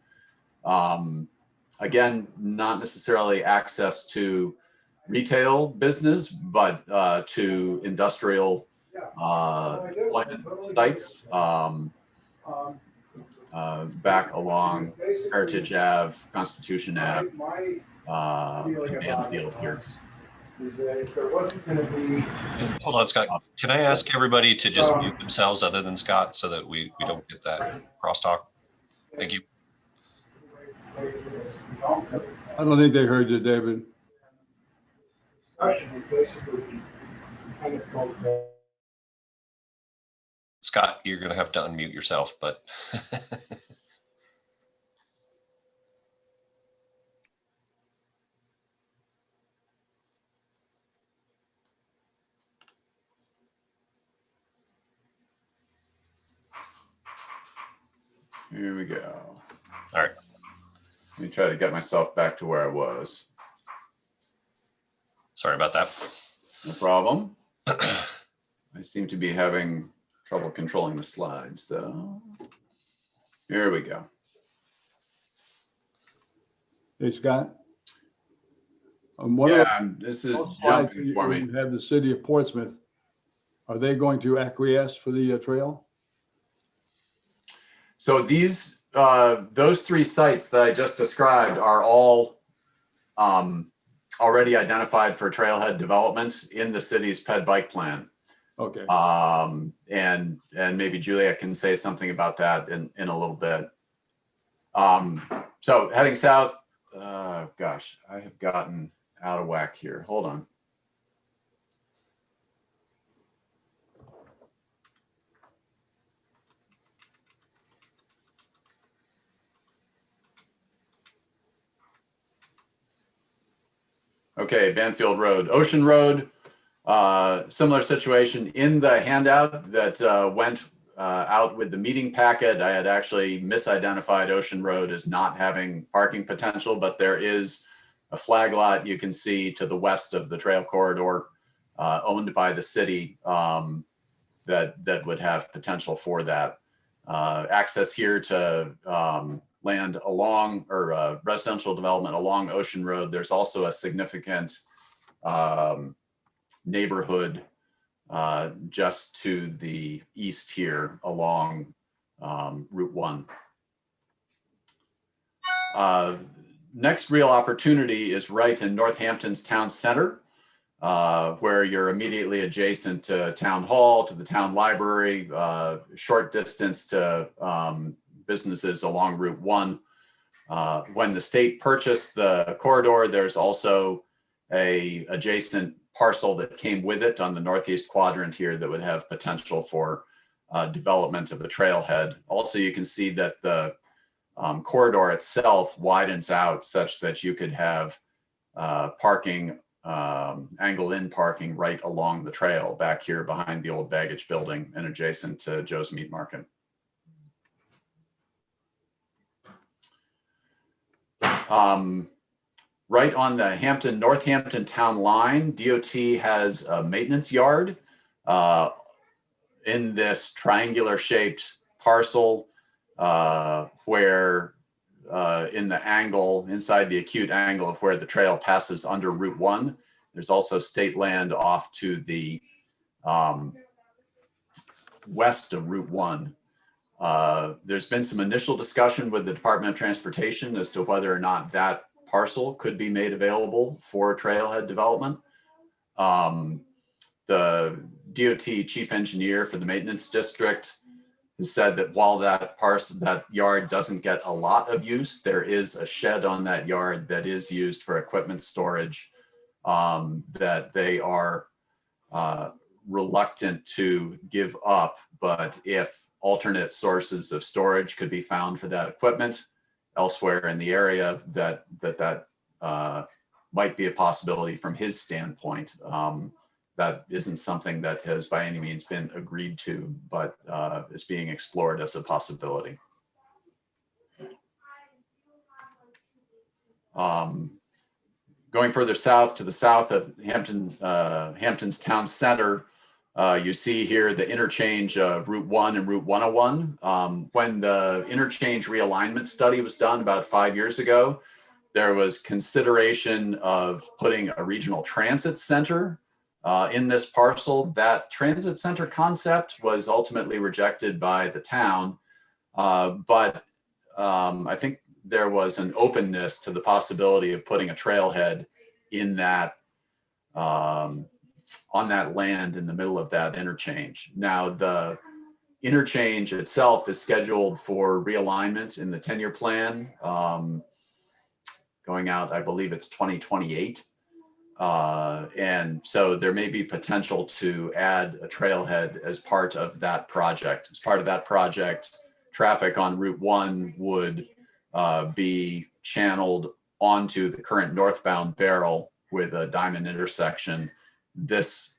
Again, not necessarily access to retail business, but to industrial employment sites. Back along Heritage Ave, Constitution Ave, and Banfield here. Hold on, Scott. Can I ask everybody to just mute themselves other than Scott so that we don't get that crosstalk? Thank you. I don't think they heard you, David. Scott, you're going to have to unmute yourself, but Here we go. All right. Let me try to get myself back to where I was. Sorry about that. No problem. I seem to be having trouble controlling the slides, though. Here we go. Hey, Scott. This is those slides jumping for me. you have the city of Portsmouth. Are they going to acquiesce for the trail? So these, those three sites that I just described are all already identified for trailhead development in the city's ped bike plan. Okay. And maybe Julia can say something about that in a little bit. So heading south, gosh, I have gotten out of whack here. Hold on. Okay, Banfield Road, Ocean Road, similar situation in the handout that went out with the meeting packet. I had actually misidentified Ocean Road as not having parking potential, but there is a flag lot you can see to the west of the trail corridor owned by the city that would have potential for that. Access here to land along or residential development along Ocean Road. There's also a significant neighborhood just to the east here along Route 1. Next real opportunity is right in Northampton's town center, where you're immediately adjacent to Town Hall, to the town library, short distance to businesses along Route 1. When the state purchased the corridor, there's also a adjacent parcel that came with it on the northeast quadrant here that would have potential for development of a trailhead. Also, you can see that the corridor itself widens out such that you could have parking, angle-in parking right along the trail back here behind the old baggage building and adjacent to Joe's Meat Market. Right on the Northampton town line, DOT has a maintenance yard in this triangular shaped parcel where in the angle, inside the acute angle of where the trail passes under Route 1. There's also state land off to the west of Route 1. There's been some initial discussion with the Department of Transportation as to whether or not that parcel could be made available for trailhead development. The DOT chief engineer for the maintenance district has said that while that yard doesn't get a lot of use, there is a shed on that yard that is used for equipment storage, that they are reluctant to give up. But if alternate sources of storage could be found for that equipment elsewhere in the area, that might be a possibility from his standpoint. That isn't something that has by any means been agreed to, but is being explored as a possibility. Going further south, to the south of Hampton's town center, you see here the interchange of Route 1 and Route 101. When the interchange realignment study was done about 5 years ago, there was consideration of putting a regional transit center in this parcel. That transit center concept was ultimately rejected by the town, but I think there was an openness to the possibility of putting a trailhead in that on that land in the middle of that interchange. Now, the interchange itself is scheduled for realignment in the 10-year plan, going out, I believe it's 2028. And so there may be potential to add a trailhead as part of that project. As part of that project, traffic on Route 1 would be channeled onto the current northbound barrel with a diamond intersection. This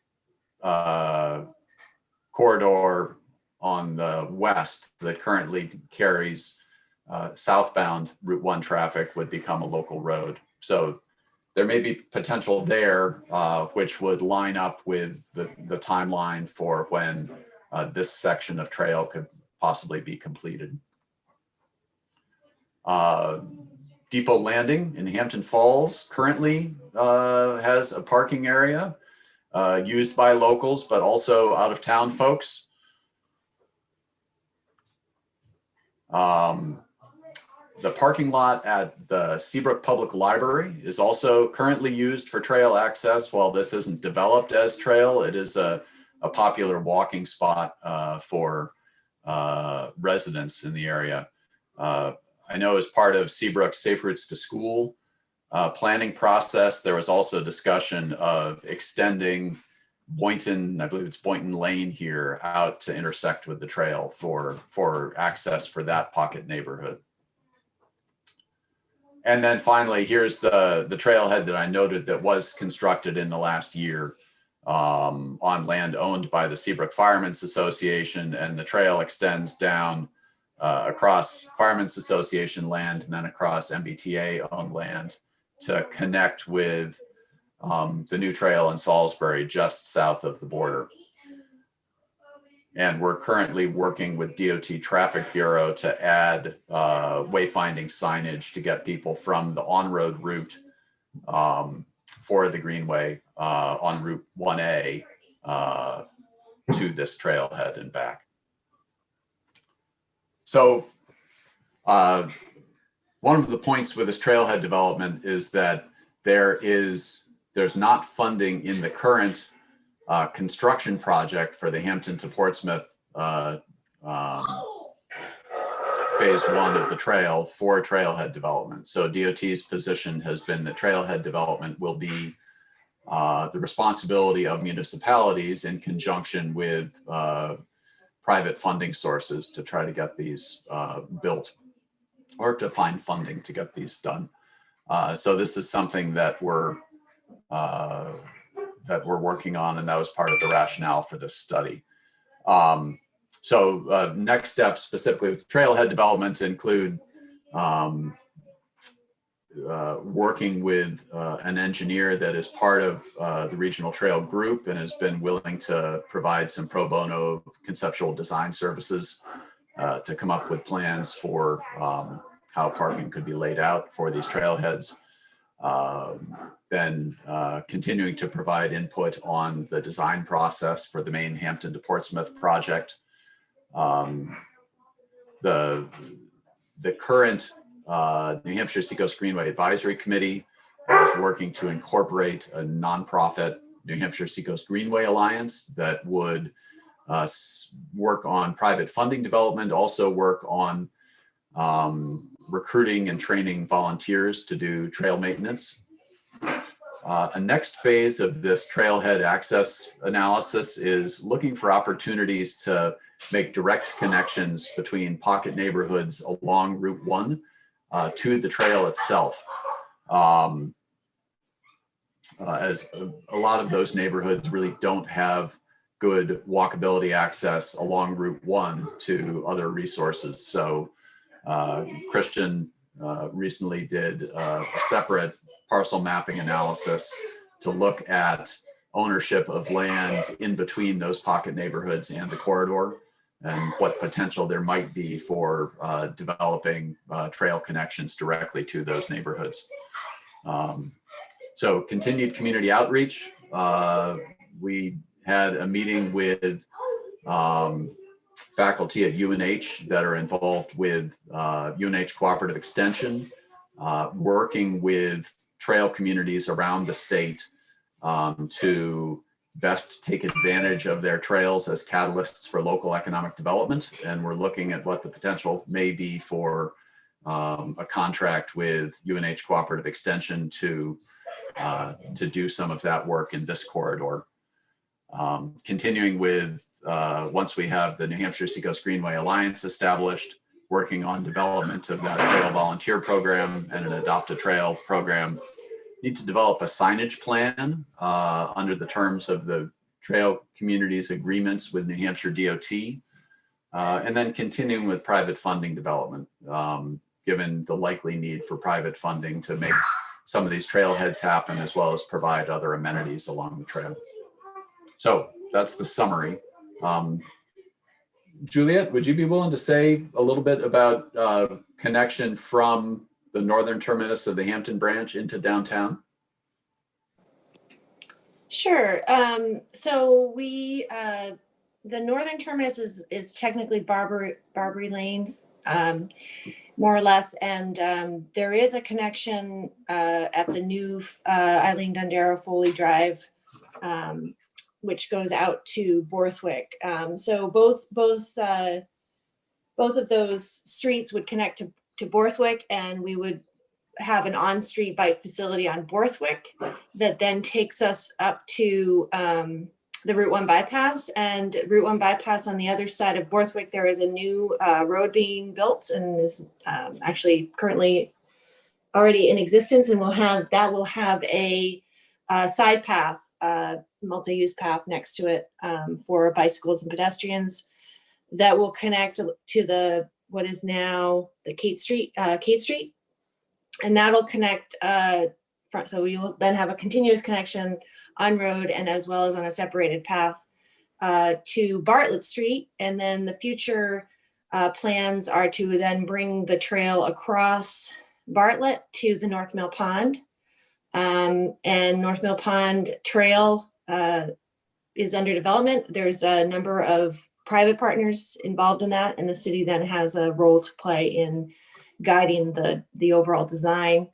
corridor on the west that currently carries southbound Route 1 traffic would become a local road. So there may be potential there, which would line up with the timeline for when this section of trail could possibly be completed. Depot Landing in Hampton Falls currently has a parking area used by locals, but also out of town folks. The parking lot at the Seabrook Public Library is also currently used for trail access. While this isn't developed as trail, it is a popular walking spot for residents in the area. I know as part of Seabrook's Safe Routes to School planning process, there was also discussion of extending Boynton, I believe it's Boynton Lane here, out to intersect with the trail for access for that pocket neighborhood. And then finally, here's the trailhead that I noted that was constructed in the last year on land owned by the Seabrook Firemen's Association, and the trail extends down across Firemen's Association land and then across MBTA owned land to connect with the new trail in Salisbury, just south of the border. And we're currently working with DOT Traffic Bureau to add wayfinding signage to get people from the on-road route for the Greenway on Route 1A to this trailhead and back. So one of the points with this trailhead development is that there's not funding in the current construction project for the Hampton to Portsmouth phase 1 of the trail for trailhead development. So DOT's position has been that trailhead development will be the responsibility of municipalities in conjunction with private funding sources to try to get these built or to find funding to get these done. So this is something that we're working on, and that was part of the rationale for this study. So next steps specifically with trailhead development include working with an engineer that is part of the regional trail group and has been willing to provide some pro bono conceptual design services to come up with plans for how parking could be laid out for these trailheads. Then continuing to provide input on the design process for the main Hampton to Portsmouth project. The current New Hampshire Seacoast Greenway Advisory Committee is working to incorporate a nonprofit New Hampshire Seacoast Greenway Alliance that would work on private funding development, also work on recruiting and training volunteers to do trail maintenance. A next phase of this trailhead access analysis is looking for opportunities to make direct connections between pocket neighborhoods along Route 1 to the trail itself. As a lot of those neighborhoods really don't have good walkability access along Route 1 to other resources. So Christian recently did a separate parcel mapping analysis to look at ownership of land in between those pocket neighborhoods and the corridor, and what potential there might be for developing trail connections directly to those neighborhoods. So continued community outreach. We had a meeting with faculty at UNH that are involved with UNH Cooperative Extension, working with trail communities around the state to best take advantage of their trails as catalysts for local economic development. And we're looking at what the potential may be for a contract with UNH Cooperative Extension to do some of that work in this corridor. Continuing with, once we have the New Hampshire Seacoast Greenway Alliance established, working on development of that trail volunteer program and an adopt a trail program. Need to develop a signage plan under the terms of the trail communities agreements with New Hampshire DOT, and then continuing with private funding development, given the likely need for private funding to make some of these trailheads happen, as well as provide other amenities along the trail. So that's the summary. Juliet, would you be willing to say a little bit about connection from the northern terminus of the Hampton branch into downtown? Sure. So we, the northern terminus is technically Barbary Lanes, more or less, and there is a connection at the new Eileen Dundero Foley Drive, which goes out to Borthwick. So both of those streets would connect to Borthwick, and we would have an on-street bike facility on Borthwick that then takes us up to the Route 1 bypass. And Route 1 bypass on the other side of Borthwick, there is a new road being built and is actually currently already in existence, and will have a side path, multi-use path next to it for bicycles and pedestrians that will connect to what is now the Kate Street, and that'll connect so we will then have a continuous connection on road and as well as on a separated path to Bartlett Street. And then the future plans are to then bring the trail across Bartlett to the North Mill Pond. And North Mill Pond Trail is under development. There's a number of private partners involved in that, and the city then has a role to play in guiding the overall design.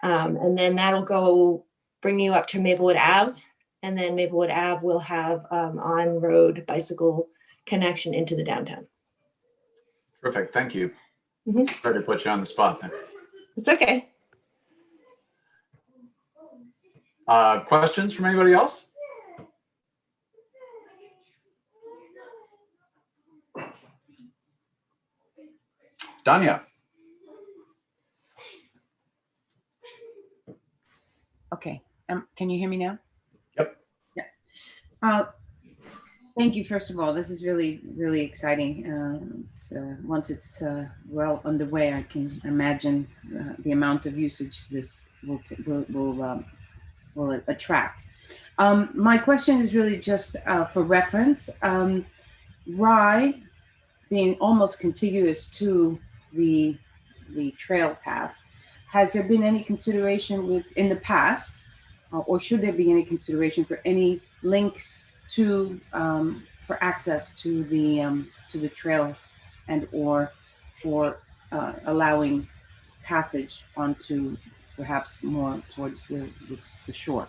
And then that'll bring you up to Maplewood Ave, and then Maplewood Ave will have on-road bicycle connection into the downtown. Terrific, thank you. Mm-hmm. Sorry to put you on the spot there. It's okay. Questions from anybody else? Danya. Okay, can you hear me now? Yep. Yeah. Thank you, first of all. This is really, really exciting. Once it's well underway, I can imagine the amount of usage this will attract. My question is really just for reference. Rye being almost contiguous to the the trail path. Has there been any consideration in the past, or should there be any consideration for any links to for access to the trail, and or for allowing passage onto perhaps more towards the shore?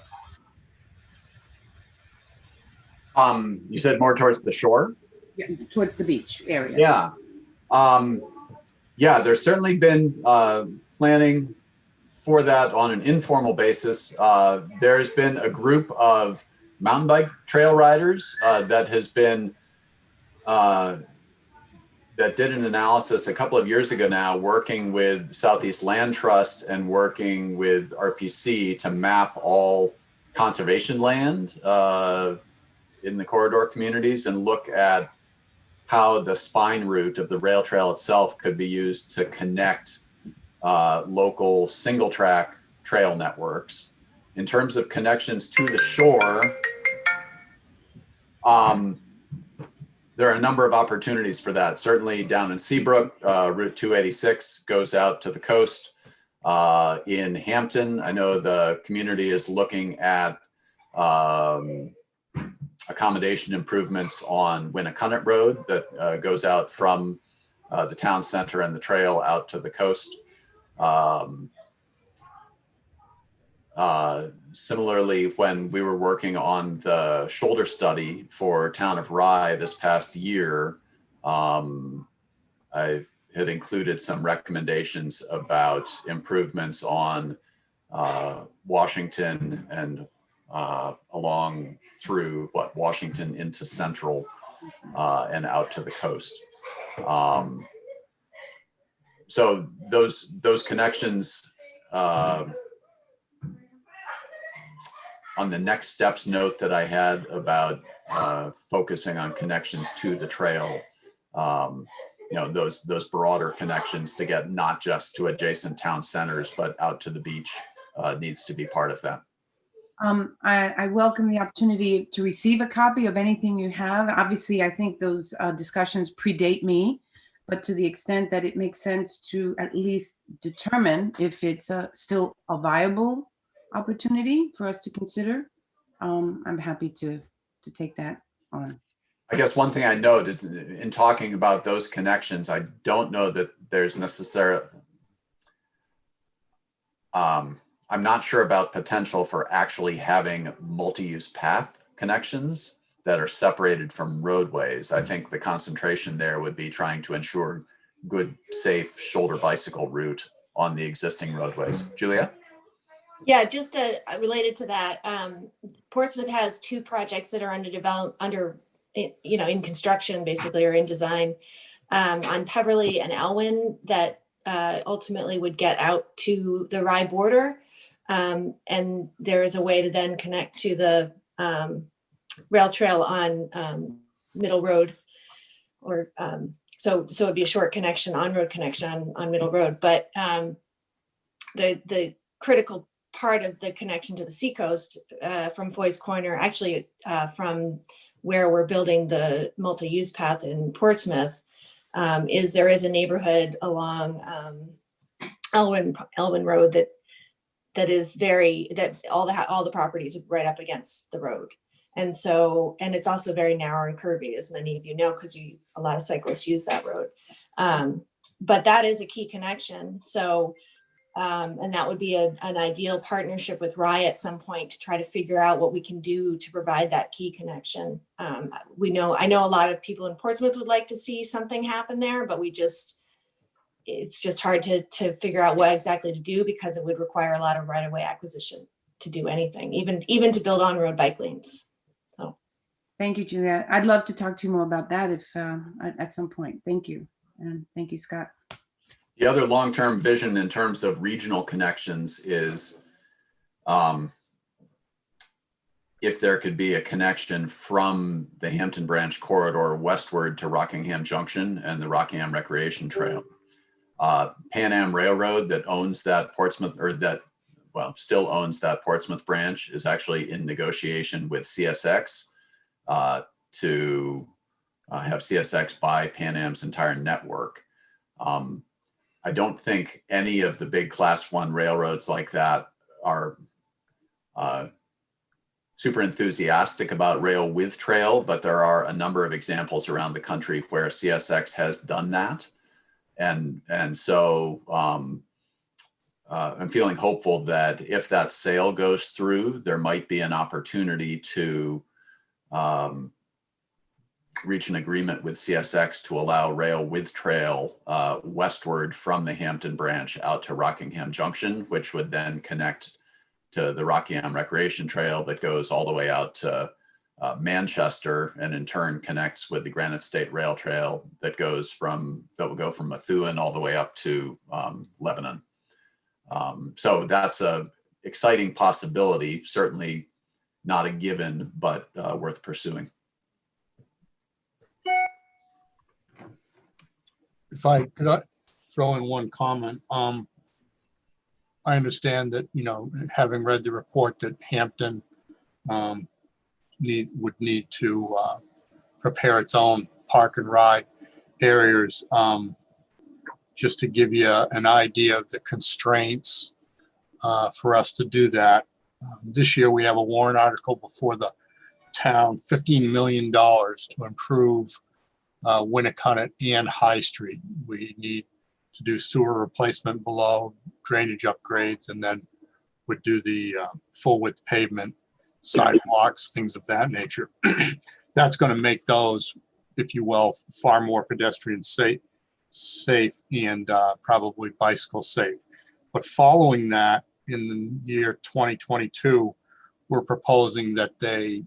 You said more towards the shore? Yeah, towards the beach area. Yeah. Yeah, there's certainly been planning for that on an informal basis. There's been a group of mountain bike trail riders that has been that did an analysis a couple of years ago now, working with Southeast Land Trust and working with RPC to map all conservation land in the corridor communities and look at how the spine route of the rail trail itself could be used to connect local single track trail networks. In terms of connections to the shore, there are a number of opportunities for that. Certainly down in Seabrook, Route 286 goes out to the coast. In Hampton, I know the community is looking at accommodation improvements on Winnacunnet Road that goes out from the town center and the trail out to the coast. Similarly, when we were working on the shoulder study for Town of Rye this past year, I had included some recommendations about improvements on Washington and along through Washington into Central and out to the coast. So those connections on the next steps note that I had about focusing on connections to the trail, you know, those broader connections to get not just to adjacent town centers, but out to the beach needs to be part of that. I welcome the opportunity to receive a copy of anything you have. Obviously, I think those discussions predate me, but to the extent that it makes sense to at least determine if it's still a viable opportunity for us to consider, I'm happy to take that on. I guess one thing I note is in talking about those connections, I don't know that there's necessarily, I'm not sure about potential for actually having multi-use path connections that are separated from roadways. I think the concentration there would be trying to ensure good, safe shoulder bicycle route on the existing roadways. Julia? Yeah, just related to that, Portsmouth has two projects that are in construction basically, or in design, on Peverly and Elwyn that ultimately would get out to the Rye border. And there is a way to then connect to the rail trail on Middle Road, or so it'd be a short connection, on-road connection on Middle Road. But the critical part of the connection to the seacoast from Foy's Corner, actually from where we're building the multi-use path in Portsmouth, is there is a neighborhood along Elwyn Road that is all the properties are right up against the road. And so, and it's also very narrow and curvy, as many of you know, because a lot of cyclists use that road. But that is a key connection. So, and that would be an ideal partnership with Rye at some point to try to figure out what we can do to provide that key connection. I know a lot of people in Portsmouth would like to see something happen there, but it's just hard to figure out what exactly to do, because it would require a lot of right-of-way acquisition to do anything, even to build on-road bike lanes. So, thank you, Julia. I'd love to talk to you more about that if at some point. Thank you, and thank you, Scott. The other long-term vision in terms of regional connections is if there could be a connection from the Hampton Branch corridor westward to Rockingham Junction and the Rockingham Recreation Trail. Pan Am Railroad that owns that Portsmouth, or that, well, still owns that Portsmouth branch, is actually in negotiation with CSX to have CSX buy Pan Am's entire network. I don't think any of the big class 1 railroads like that are super enthusiastic about rail with trail, but there are a number of examples around the country where CSX has done that. And so I'm feeling hopeful that if that sale goes through, there might be an opportunity to reach an agreement with CSX to allow rail with trail westward from the Hampton branch out to Rockingham Junction, which would then connect to the Rockingham Recreation Trail that goes all the way out to Manchester, and in turn connects with the Granite State Rail Trail that will go from Methuen all the way up to Lebanon. So that's a exciting possibility, certainly not a given, but worth pursuing. If I could throw in one comment, I understand that, having read the report, that Hampton would need to prepare its own park and ride areas. Just to give you an idea of the constraints for us to do that. This year we have a warrant article before the town, $15 million to improve Winnicott and High Street. We need to do sewer replacement below, drainage upgrades, and then would do the full width pavement, sidewalks, things of that nature. That's going to make those, if you will, far more pedestrian safe and probably bicycle safe. But following that, in the year 2022, we're proposing that they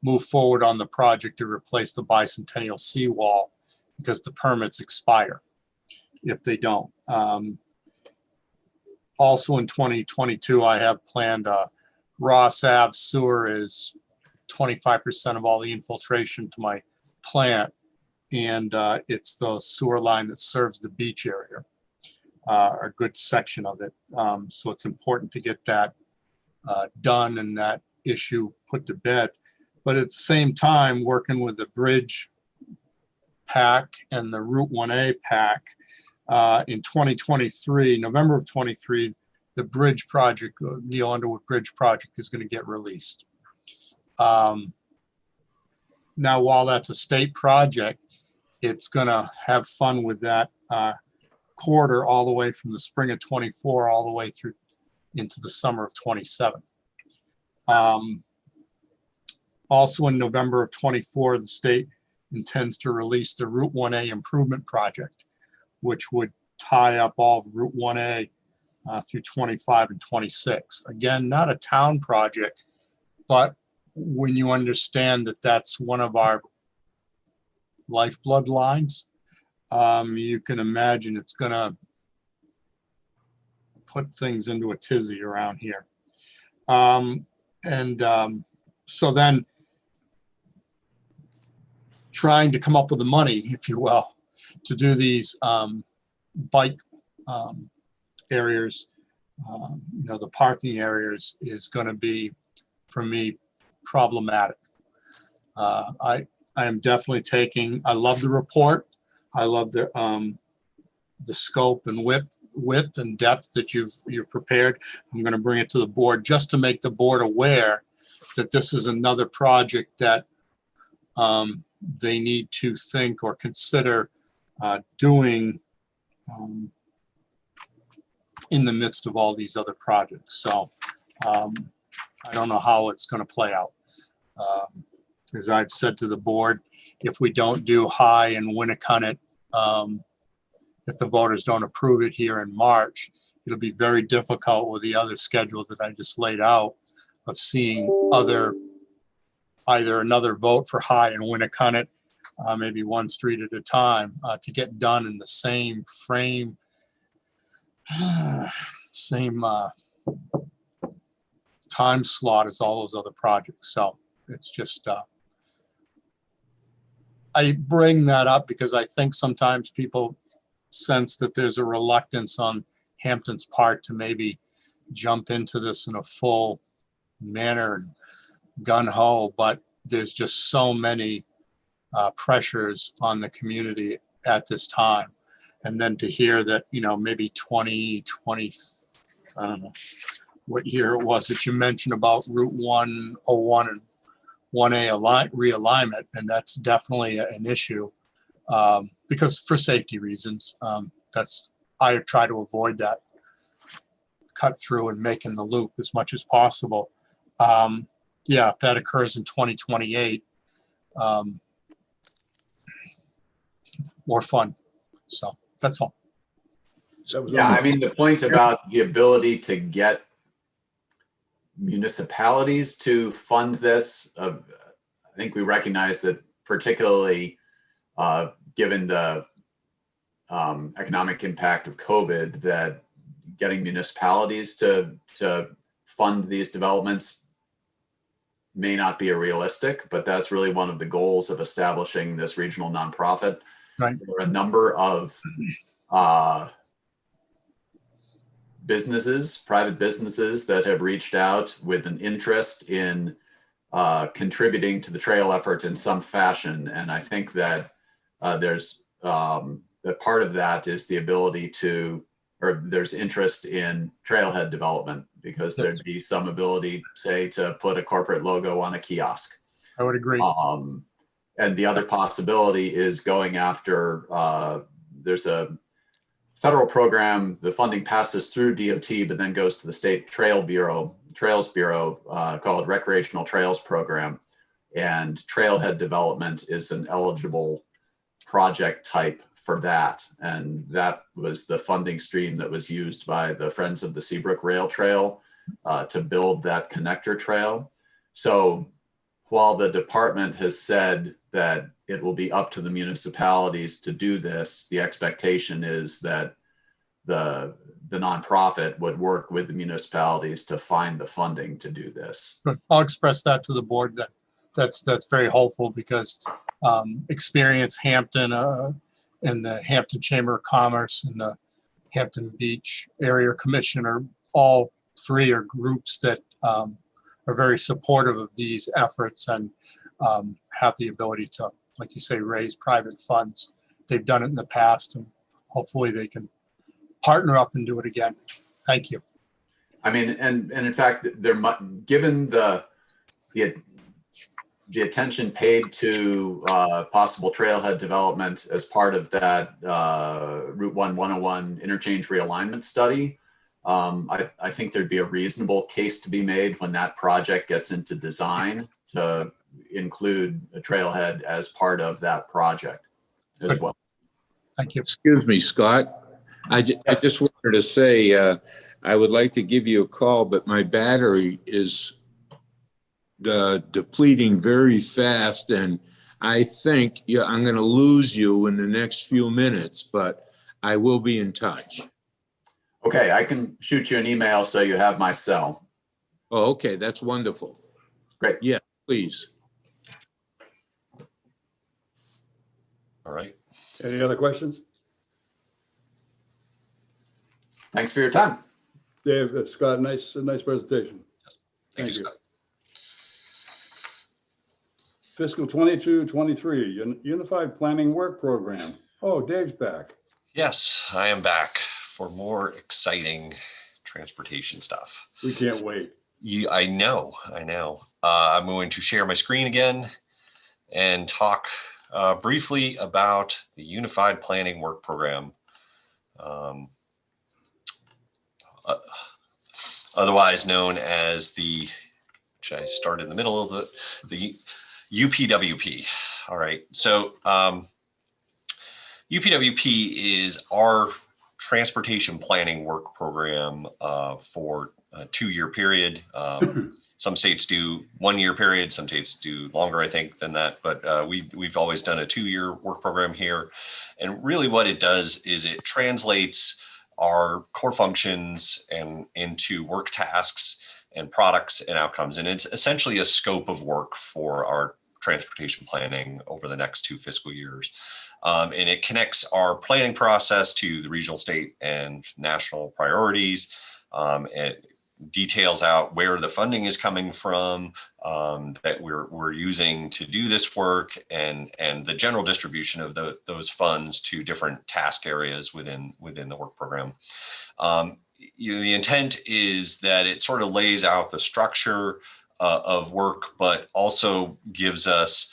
move forward on the project to replace the bicentennial seawall because the permits expire if they don't. Also in 2022, I have planned Ross Ave sewer is 25% of all the infiltration to my plant. And it's the sewer line that serves the beach area, a good section of it. So it's important to get that done and that issue put to bed. But at the same time, working with the Bridge PAC and the Route 1A PAC, in 2023, November of 23, the bridge project, Neil Underwood Bridge project, is going to get released. Now, while that's a state project, it's going to have fun with that corridor all the way from the spring of 24 all the way through into the summer of 27. Also in November of 24, the state intends to release the Route 1A improvement project, which would tie up all of Route 1A through 25 and 26. Again, not a town project, but when you understand that that's one of our lifeblood lines, you can imagine it's going to put things into a tizzy around here. So then trying to come up with the money, if you will, to do these bike areas, the parking areas is going to be, for me, problematic. I am definitely I love the report. I love the scope and width and depth that you've prepared. I'm going to bring it to the board just to make the board aware that this is another project that they need to think or consider doing in the midst of all these other projects. So I don't know how it's going to play out. As I've said to the board, if we don't do High and Winnicott, if the voters don't approve it here in March, it'll be very difficult with the other schedule that I just laid out of seeing either another vote for High and Winnicott, maybe one street at a time, to get done in the same frame, same time slot as all those other projects. So it's just, I bring that up because I think sometimes people sense that there's a reluctance on Hampton's part to maybe jump into this in a full manner, gun-ho, but there's just so many pressures on the community at this time. And then to hear that, maybe 2020, I don't know what year it was that you mentioned about Route 101 and 1A realignment, and that's definitely an issue because for safety reasons, I try to avoid that cut through and making the loop as much as possible. Yeah, if that occurs in 2028, more fun. So that's all. Yeah, I mean, the point about the ability to get municipalities to fund this, I think we recognize that particularly given the economic impact of COVID, that getting municipalities to fund these developments may not be realistic, but that's really one of the goals of establishing this regional nonprofit. Right. There are a number of private businesses that have reached out with an interest in contributing to the trail effort in some fashion. And I think that there's that part of that is the ability to, or there's interest in trailhead development, because there'd be some ability, say, to put a corporate logo on a kiosk. I would agree. And the other possibility is going after, there's a federal program, the funding passes through DOT, but then goes to the state Trails Bureau called Recreational Trails Program. And trailhead development is an eligible project type for that. And that was the funding stream that was used by the Friends of the Seabrook Rail Trail to build that connector trail. So while the department has said that it will be up to the municipalities to do this, the expectation is that the nonprofit would work with the municipalities to find the funding to do this. I'll express that to the board. That's very helpful, because experience Hampton and the Hampton Chamber of Commerce and the Hampton Beach Area Commissioner, all three are groups that are very supportive of these efforts and have the ability to, like you say, raise private funds. They've done it in the past, and hopefully they can partner up and do it again. Thank you. I mean, and in fact, given the attention paid to possible trailhead development as part of that Route 101 interchange realignment study, I think there'd be a reasonable case to be made when that project gets into design to include a trailhead as part of that project as well. Thank you. Excuse me, Scott. I just wanted to say, I would like to give you a call, but my battery is depleting very fast, and I think I'm going to lose you in the next few minutes, but I will be in touch. Okay, I can shoot you an email so you have my cell. Oh, okay, that's wonderful. Great. Yeah, please. All right. Any other questions? Thanks for your time. Dave, Scott, nice presentation. Thank you, Scott. Fiscal 22-23, Unified Planning Work Program. Oh, Dave's back. Yes, I am back for more exciting transportation stuff. We can't wait. I know. I'm going to share my screen again and talk briefly about the Unified Planning Work Program, otherwise known as which I started in the middle of the UPWP. All right, so UPWP is our transportation planning work program for a 2-year period. Some states do 1-year period, some states do longer, I think, than that. But we've always done a 2-year work program here. And really what it does is it translates our core functions and into work tasks and products and outcomes. And it's essentially a scope of work for our transportation planning over the next 2 fiscal years. And it connects our planning process to the regional, state, and national priorities. And details out where the funding is coming from that we're using to do this work, and the general distribution of those funds to different task areas within the work program. The intent is that it sort of lays out the structure of work, but also gives us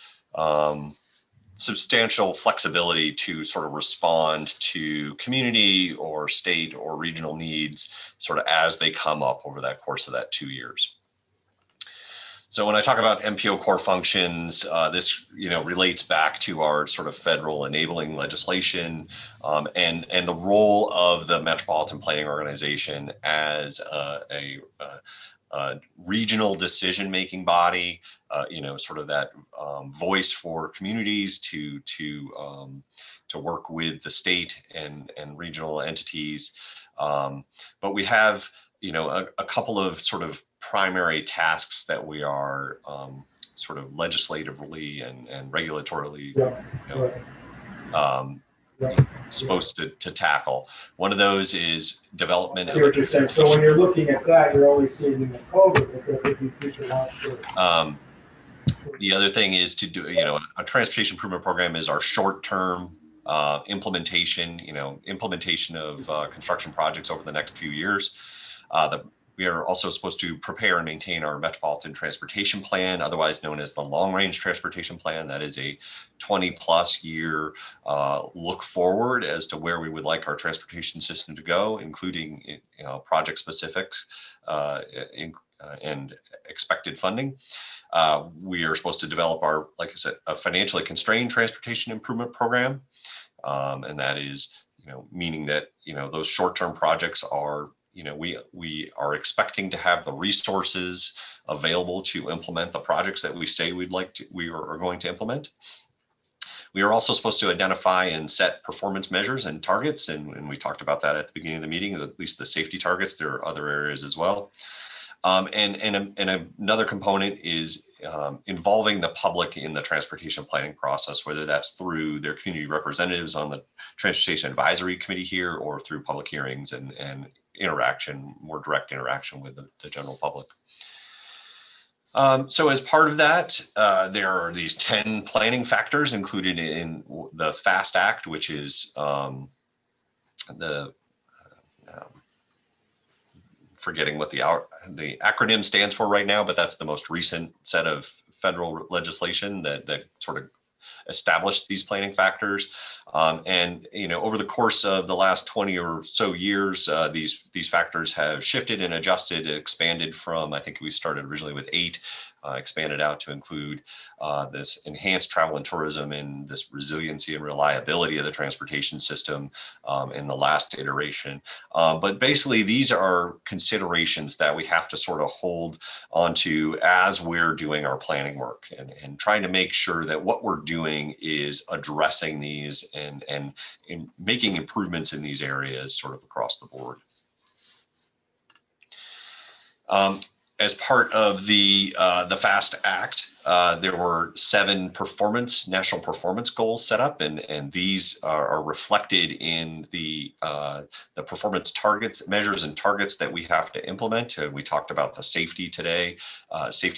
substantial flexibility to sort of respond to community or state or regional needs sort of as they come up over that course of that 2 years. So when I talk about MPO core functions, this relates back to our sort of federal enabling legislation and the role of the Metropolitan Planning Organization as a regional decision-making body, sort of that voice for communities to work with the state and regional entities. But we have, a couple of sort of primary tasks that we are sort of legislatively and regulatorily supposed to tackle. One of those is development. I see what you're saying. So when you're looking at that, you're only seeing the COVID, but there could be future launch. The other thing is to do, a transportation improvement program is our short-term implementation, implementation of construction projects over the next few years. We are also supposed to prepare and maintain our Metropolitan Transportation Plan, otherwise known as the Long Range Transportation Plan. That is a 20+ year look forward as to where we would like our transportation system to go, including project specifics and expected funding. We are supposed to develop our, like I said, a financially constrained transportation improvement program, and that is, meaning that those short-term projects are. We are expecting to have the resources available to implement the projects that we say we are going to implement. We are also supposed to identify and set performance measures and targets, and we talked about that at the beginning of the meeting, at least the safety targets. There are other areas as well. And another component is involving the public in the transportation planning process, whether that's through their community representatives on the Transportation Advisory Committee here or through public hearings and more direct interaction with the general public. So as part of that, there are these 10 planning factors included in the FAST Act, which is forgetting what the acronym stands for right now, but that's the most recent set of federal legislation that sort of established these planning factors. And over the course of the last 20 or so years, these factors have shifted and adjusted, expanded from, I think we started originally with 8, expanded out to include this enhanced travel and tourism and this resiliency and reliability of the transportation system in the last iteration. But basically, these are considerations that we have to sort of hold onto as we're doing our planning work and trying to make sure that what we're doing is addressing these and making improvements in these areas sort of across the board. As part of the FAST Act, there were 7 national performance goals set up, and these are reflected in the performance targets, measures and targets that we have to implement. We talked about the safety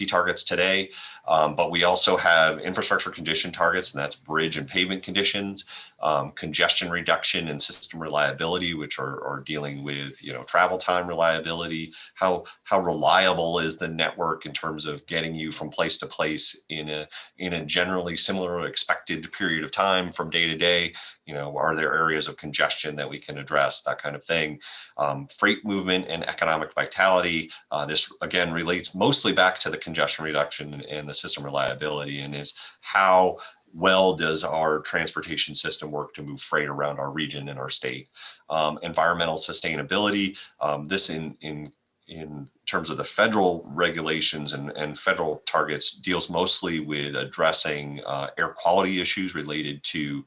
targets today, but we also have infrastructure condition targets, and that's bridge and pavement conditions, congestion reduction and system reliability, which are dealing with travel time reliability, how reliable is the network in terms of getting you from place to place in a generally similar or expected period of time from day to day. Are there areas of congestion that we can address, that kind of thing. Freight movement and economic vitality. This again relates mostly back to the congestion reduction and the system reliability, and is how well does our transportation system work to move freight around our region and our state. Environmental sustainability. This in terms of the federal regulations and federal targets deals mostly with addressing air quality issues related to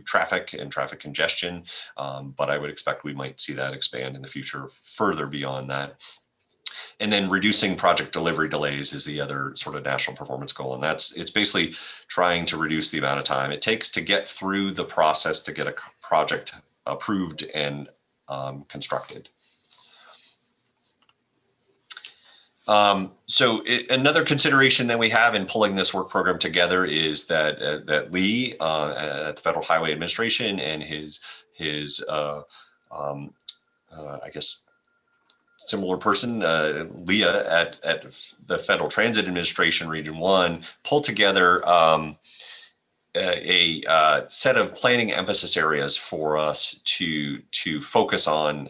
traffic and traffic congestion. But I would expect we might see that expand in the future further beyond that. And then reducing project delivery delays is the other sort of national performance goal. And it's basically trying to reduce the amount of time it takes to get through the process to get a project approved and constructed. Another consideration that we have in pulling this work program together is that Lee at the Federal Highway Administration and his I guess similar person, Leah at the Federal Transit Administration Region 1, pulled together a set of planning emphasis areas for us to focus on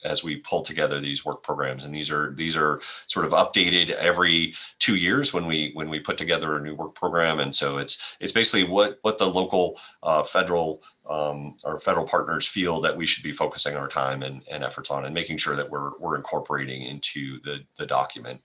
as we pull together these work programs. And these are sort of updated every 2 years when we put together a new work program. And so it's basically what the local federal our federal partners feel that we should be focusing our time and efforts on, and making sure that we're incorporating into the document.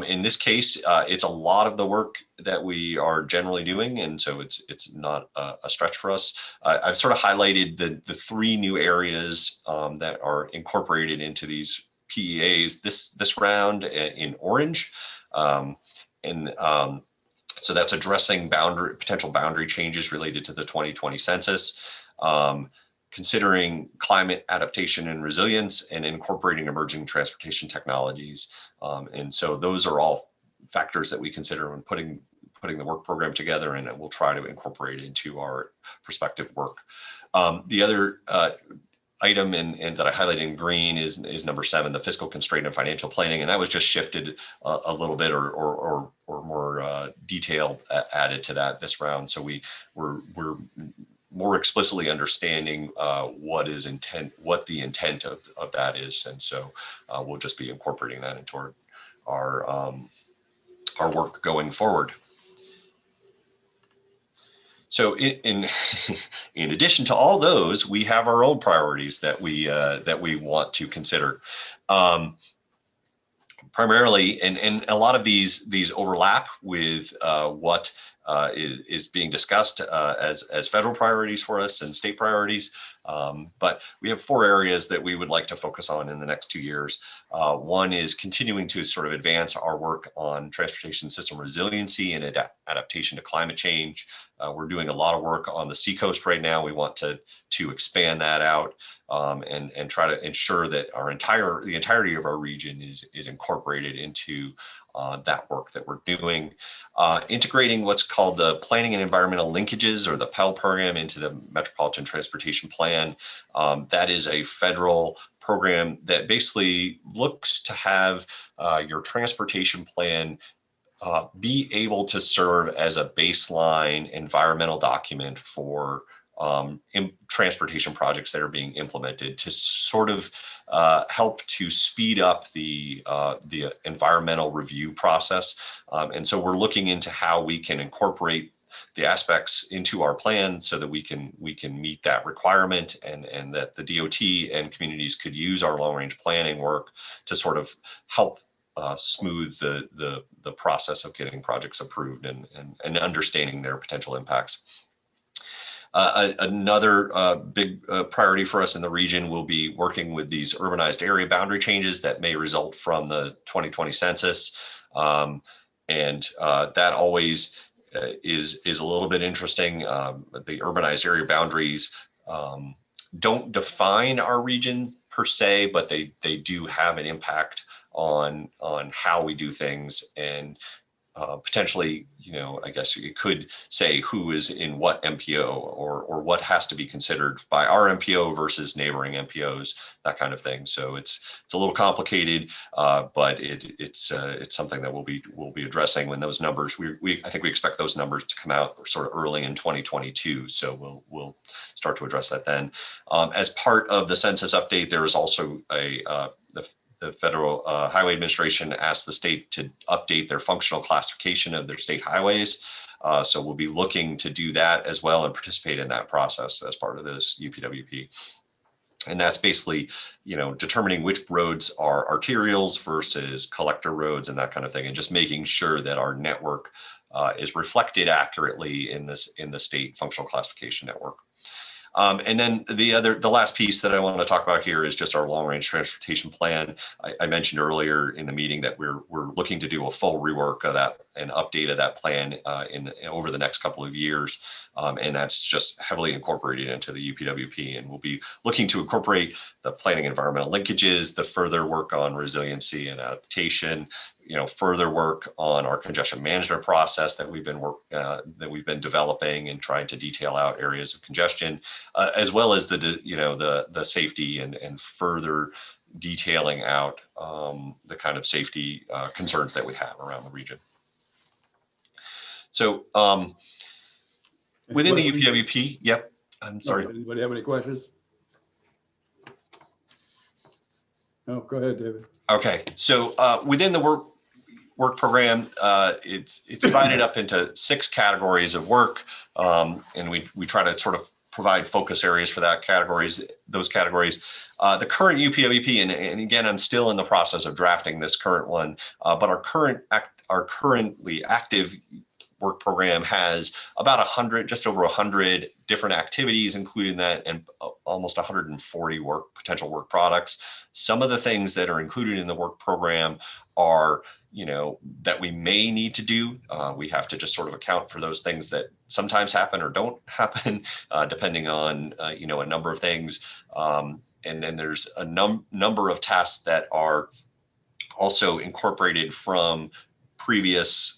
In this case, it's a lot of the work that we are generally doing, and so it's not a stretch for us. I've sort of highlighted the 3 new areas that are incorporated into these PEAs this round in orange. So that's addressing potential boundary changes related to the 2020 census, considering climate adaptation and resilience, and incorporating emerging transportation technologies. And so those are all factors that we consider when putting the work program together, and we'll try to incorporate into our prospective work. The other item and that I highlighted in green is number 7, the fiscal constraint and financial planning, and that was just shifted a little bit or more detail added to that this round. So we're more explicitly understanding what the intent of that is, and so we'll just be incorporating that into our work going forward. So in addition to all those, we have our own priorities that we want to consider. Primarily, and a lot of these overlap with what is being discussed as federal priorities for us and state priorities. But we have 4 areas that we would like to focus on in the next 2 years. One is continuing to sort of advance our work on transportation system resiliency and adaptation to climate change. We're doing a lot of work on the seacoast right now. We want to expand that out and try to ensure that the entirety of our region is incorporated into that work that we're doing. Integrating what's called the Planning and Environmental Linkages, or the PEL program, into the Metropolitan Transportation Plan. That is a federal program that basically looks to have your transportation plan be able to serve as a baseline environmental document for transportation projects that are being implemented, to sort of help to speed up the environmental review process. And so we're looking into how we can incorporate the aspects into our plan so that we can meet that requirement, and that the DOT and communities could use our long range planning work to sort of help smooth the process of getting projects approved and understanding their potential impacts. Another big priority for us in the region will be working with these urbanized area boundary changes that may result from the 2020 census. And that always is a little bit interesting. The urbanized area boundaries don't define our region per se, but they do have an impact on how we do things, and potentially, I guess it could say who is in what MPO or what has to be considered by our MPO versus neighboring MPOs, that kind of thing. So it's a little complicated, but it's something that we'll be addressing when those numbers. I think we expect those numbers to come out sort of early in 2022. So we'll start to address that then. As part of the census update, there is also the Federal Highway Administration asked the state to update their functional classification of their state highways. So we'll be looking to do that as well and participate in that process as part of this UPWP. And that's basically, determining which roads are arterials versus collector roads and that kind of thing, and just making sure that our network is reflected accurately in the state functional classification network. And then the last piece that I want to talk about here is just our long-range transportation plan. I mentioned earlier in the meeting that we're looking to do a full rework of that and update of that plan over the next couple of years. And that's just heavily incorporated into the UPWP. And we'll be looking to incorporate the planning environmental linkages, the further work on resiliency and adaptation, further work on our congestion management process that we've been developing and trying to detail out areas of congestion, as well as the safety and further detailing out the kind of safety concerns that we have around the region. So within the UPWP, yep. I'm sorry. Anybody have any questions? No, go ahead, David. Okay, so within the work program, it's divided up into 6 categories of work, and we try to sort of provide focus areas for those categories. The current UPWP, and again, I'm still in the process of drafting this current one, but our currently active work program has about 100, just over 100 different activities, including that, and almost 140 potential work products. Some of the things that are included in the work program are, that we may need to do. We have to just sort of account for those things that sometimes happen or don't happen, depending on, a number of things. And then there's a number of tasks that are also incorporated from previous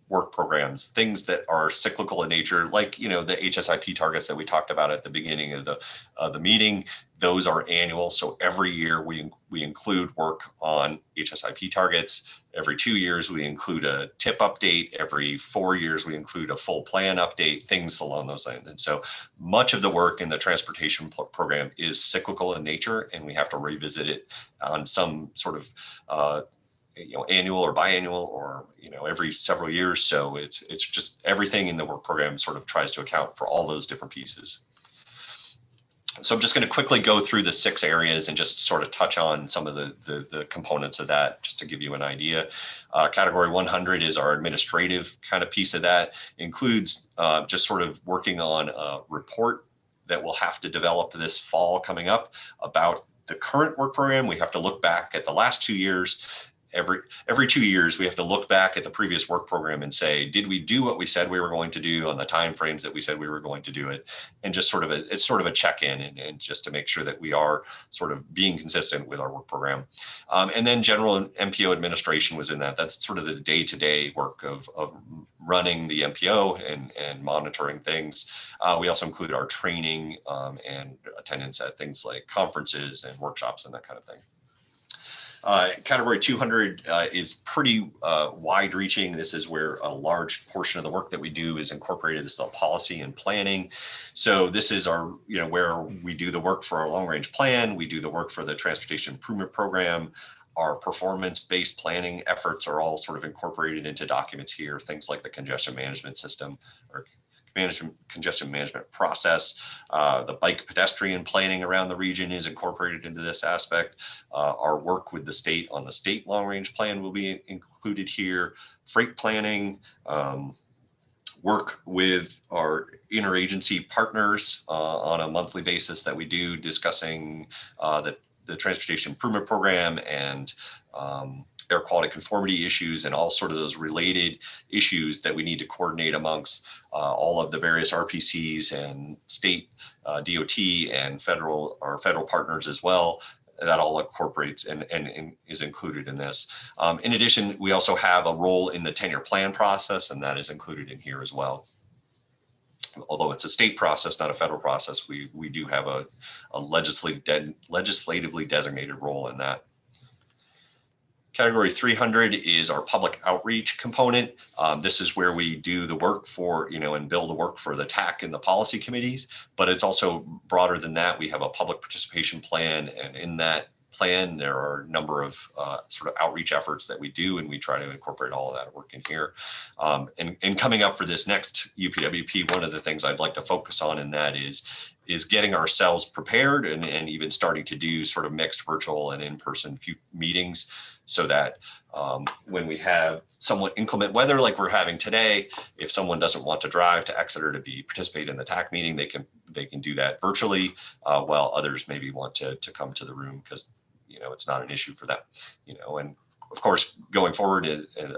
work programs, things that are cyclical in nature, like, the HSIP targets that we talked about at the beginning of the meeting. Those are annual. So every year we include work on HSIP targets. Every 2 years, we include a TIP update. Every 4 years, we include a full plan update, things along those lines. And so much of the work in the transportation program is cyclical in nature, and we have to revisit it on some sort of annual or biannual or every several years. So it's just everything in the work program sort of tries to account for all those different pieces. So I'm just going to quickly go through the 6 areas and just sort of touch on some of the components of that, just to give you an idea. Category 100 is our administrative kind of piece of that. Includes just sort of working on a report that we'll have to develop this fall coming up about the current work program. We have to look back at the last 2 years. Every 2 years, we have to look back at the previous work program and say, did we do what we said we were going to do on the timeframes that we said we were going to do it? And just it's sort of a check-in and just to make sure that we are sort of being consistent with our work program. And then general MPO administration was in that. That's sort of the day-to-day work of running the MPO and monitoring things. We also include our training and attendance at things like conferences and workshops and that kind of thing. Category 200 is pretty wide-reaching. This is where a large portion of the work that we do is incorporated. This is policy and planning. So this is our, where we do the work for our long-range plan. We do the work for the transportation improvement program. Our performance-based planning efforts are all sort of incorporated into documents here. Things like the congestion management system or congestion management process. The bike pedestrian planning around the region is incorporated into this aspect. Our work with the state on the state long range plan will be included here. Freight planning, work with our interagency partners on a monthly basis that we do, discussing the transportation improvement program and air quality conformity issues and all sort of those related issues that we need to coordinate amongst all of the various RPCs and state DOT and federal partners as well. That all incorporates and is included in this. In addition, we also have a role in the 10-year plan process, and that is included in here as well. Although it's a state process, not a federal process, we do have a legislatively designated role in that. Category 300 is our public outreach component. This is where we do the work for, and build the work for the TAC and the policy committees, but it's also broader than that. We have a public participation plan, and in that plan, there are a number of sort of outreach efforts that we do, and we try to incorporate all of that work in here. And coming up for this next UPWP, one of the things I'd like to focus on in that is getting ourselves prepared and even starting to do sort of mixed virtual and in-person meetings so that when we have somewhat inclement weather like we're having today, if someone doesn't want to drive to Exeter to participate in the TAC meeting, they can do that virtually, while others maybe want to come to the room because it's not an issue for them. And of course, going forward,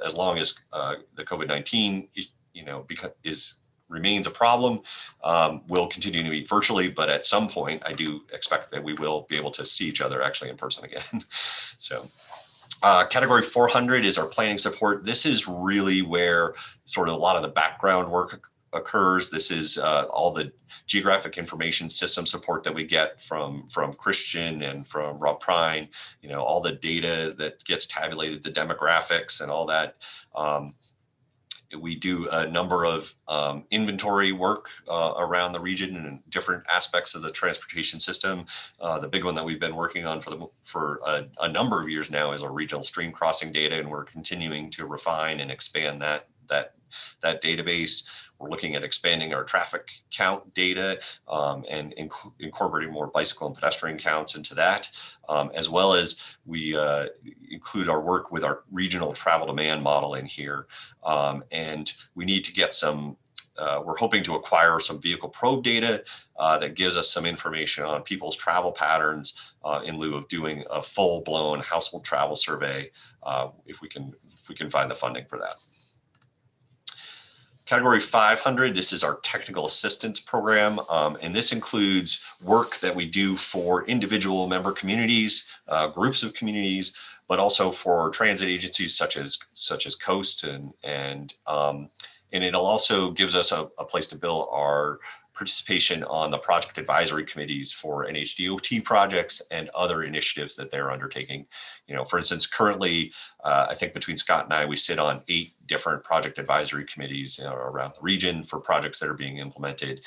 as long as the COVID-19 remains a problem, we'll continue to meet virtually, but at some point I do expect that we will be able to see each other actually in person again. So category 400 is our planning support. This is really where sort of a lot of the background work occurs. This is all the geographic information system support that we get from Christian and from Rob Prine, all the data that gets tabulated, the demographics and all that. We do a number of inventory work around the region and different aspects of the transportation system. The big one that we've been working on for a number of years now is our regional stream crossing data, and we're continuing to refine and expand that database. We're looking at expanding our traffic count data and incorporating more bicycle and pedestrian counts into that, as well as we include our work with our regional travel demand model in here. And we need to get some, we're hoping to acquire some vehicle probe data that gives us some information on people's travel patterns in lieu of doing a full-blown household travel survey, if we can find the funding for that. Category 500, this is our technical assistance program, and this includes work that we do for individual member communities, groups of communities, but also for transit agencies such as Coast, and it'll also gives us a place to build our participation on the project advisory committees for NHDOT projects and other initiatives that they're undertaking. For instance, currently, I think between Scott and I, we sit on 8 different project advisory committees around the region for projects that are being implemented.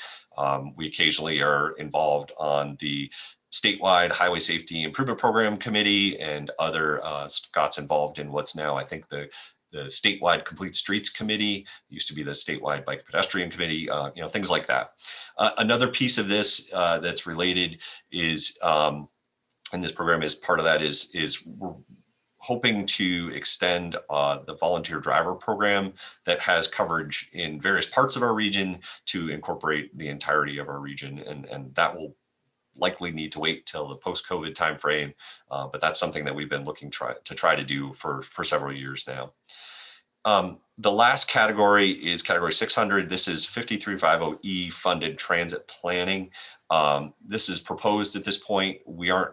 We occasionally are involved on the statewide highway safety improvement program committee, and other Scott's involved in what's now, I think, the statewide complete streets committee, used to be the statewide bike pedestrian committee, things like that. Another piece of this that's related is, and this program is part of that, is we're hoping to extend the volunteer driver program that has coverage in various parts of our region to incorporate the entirety of our region, and that will likely need to wait till the post-COVID timeframe, but that's something that we've been looking to try to do for several years now. The last category is category 600. This is 5350E funded transit planning. This is proposed at this point.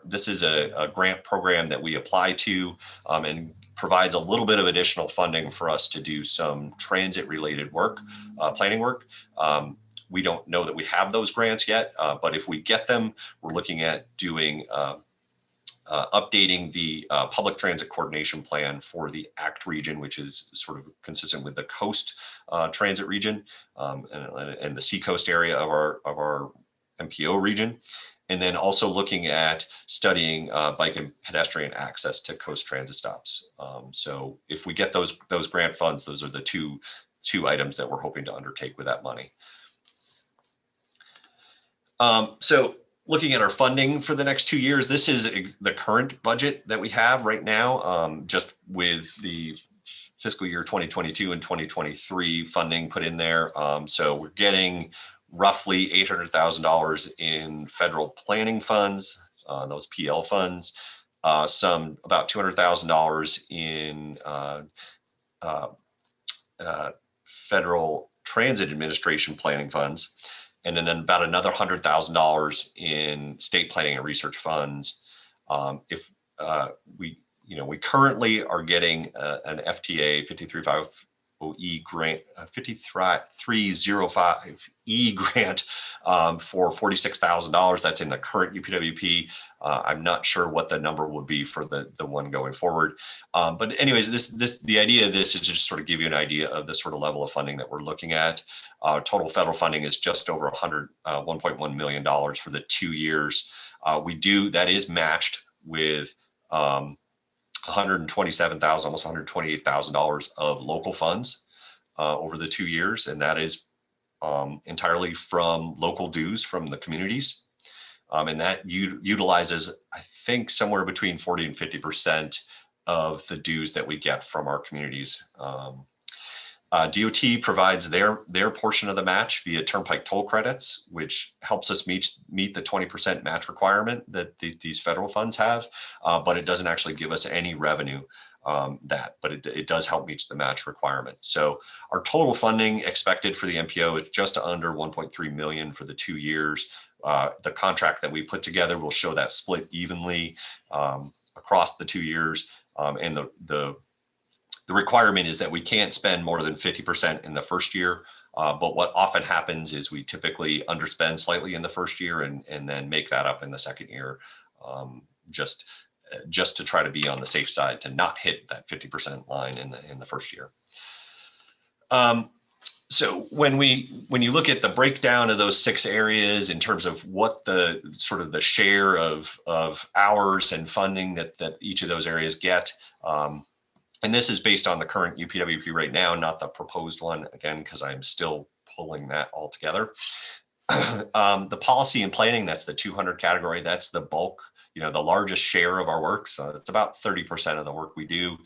This is a grant program that we apply to and provides a little bit of additional funding for us to do some transit related work, planning work. We don't know that we have those grants yet, but if we get them, we're looking at doing updating the public transit coordination plan for the ACT region, which is sort of consistent with the coast transit region and the seacoast area of our MPO region. And then also looking at studying bike and pedestrian access to coast transit stops. So if we get those grant funds, those are the two items that we're hoping to undertake with that money. So looking at our funding for the next 2 years, this is the current budget that we have right now, just with the fiscal year 2022 and 2023 funding put in there. So we're getting roughly $800,000 in federal planning funds, those PL funds, some about $200,000 in federal transit administration planning funds, and then about another $100,000 in state planning and research funds. If we currently are getting an FTA 5350E grant, 5305E grant for $46,000. That's in the current UPWP. I'm not sure what the number would be for the one going forward. But anyways, the idea of this is to just sort of give you an idea of the sort of level of funding that we're looking at. Total federal funding is just over $1.1 million for the 2 years. That is matched with $127,000, almost $128,000 of local funds over the 2 years, and that is entirely from local dues from the communities. And that utilizes, I think, somewhere between 40 and 50% of the dues that we get from our communities. DOT provides their portion of the match via turnpike toll credits, which helps us meet the 20% match requirement that these federal funds have, but it doesn't actually give us any revenue but it does help meet the match requirement. So our total funding expected for the MPO is just under 1.3 million for the 2 years. The contract that we put together will show that split evenly across the 2 years, and the requirement is that we can't spend more than 50% in the first year. But what often happens is we typically underspend slightly in the first year and then make that up in the second year, just to try to be on the safe side to not hit that 50% line in the first year. So when you look at the breakdown of those 6 areas in terms of what the sort of the share of hours and funding that each of those areas get, and this is based on the current UPWP right now, not the proposed one, again, because I'm still pulling that all together. The policy and planning, that's the 200 category, that's the bulk, the largest share of our work. So it's about 30% of the work we do.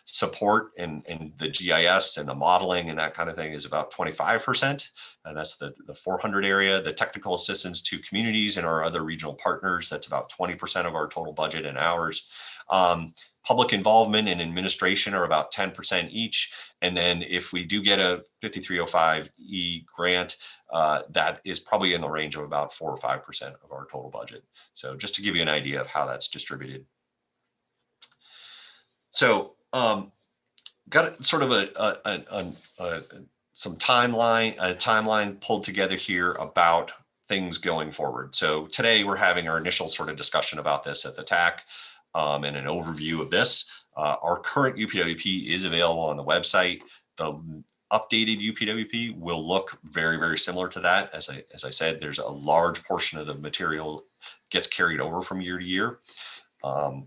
Support and the GIS and the modeling and that kind of thing is about 25%. And that's the 400 area. The technical assistance to communities and our other regional partners, that's about 20% of our total budget and hours. Public involvement and administration are about 10% each. And then if we do get a 5305E grant, that is probably in the range of about 4 or 5% of our total budget. So just to give you an idea of how that's distributed. So got sort of some timeline pulled together here about things going forward. So today we're having our initial sort of discussion about this at the TAC. And an overview of this. Our current UPWP is available on the website. The updated UPWP will look very, very similar to that. As I said, there's a large portion of the material gets carried over from year to year.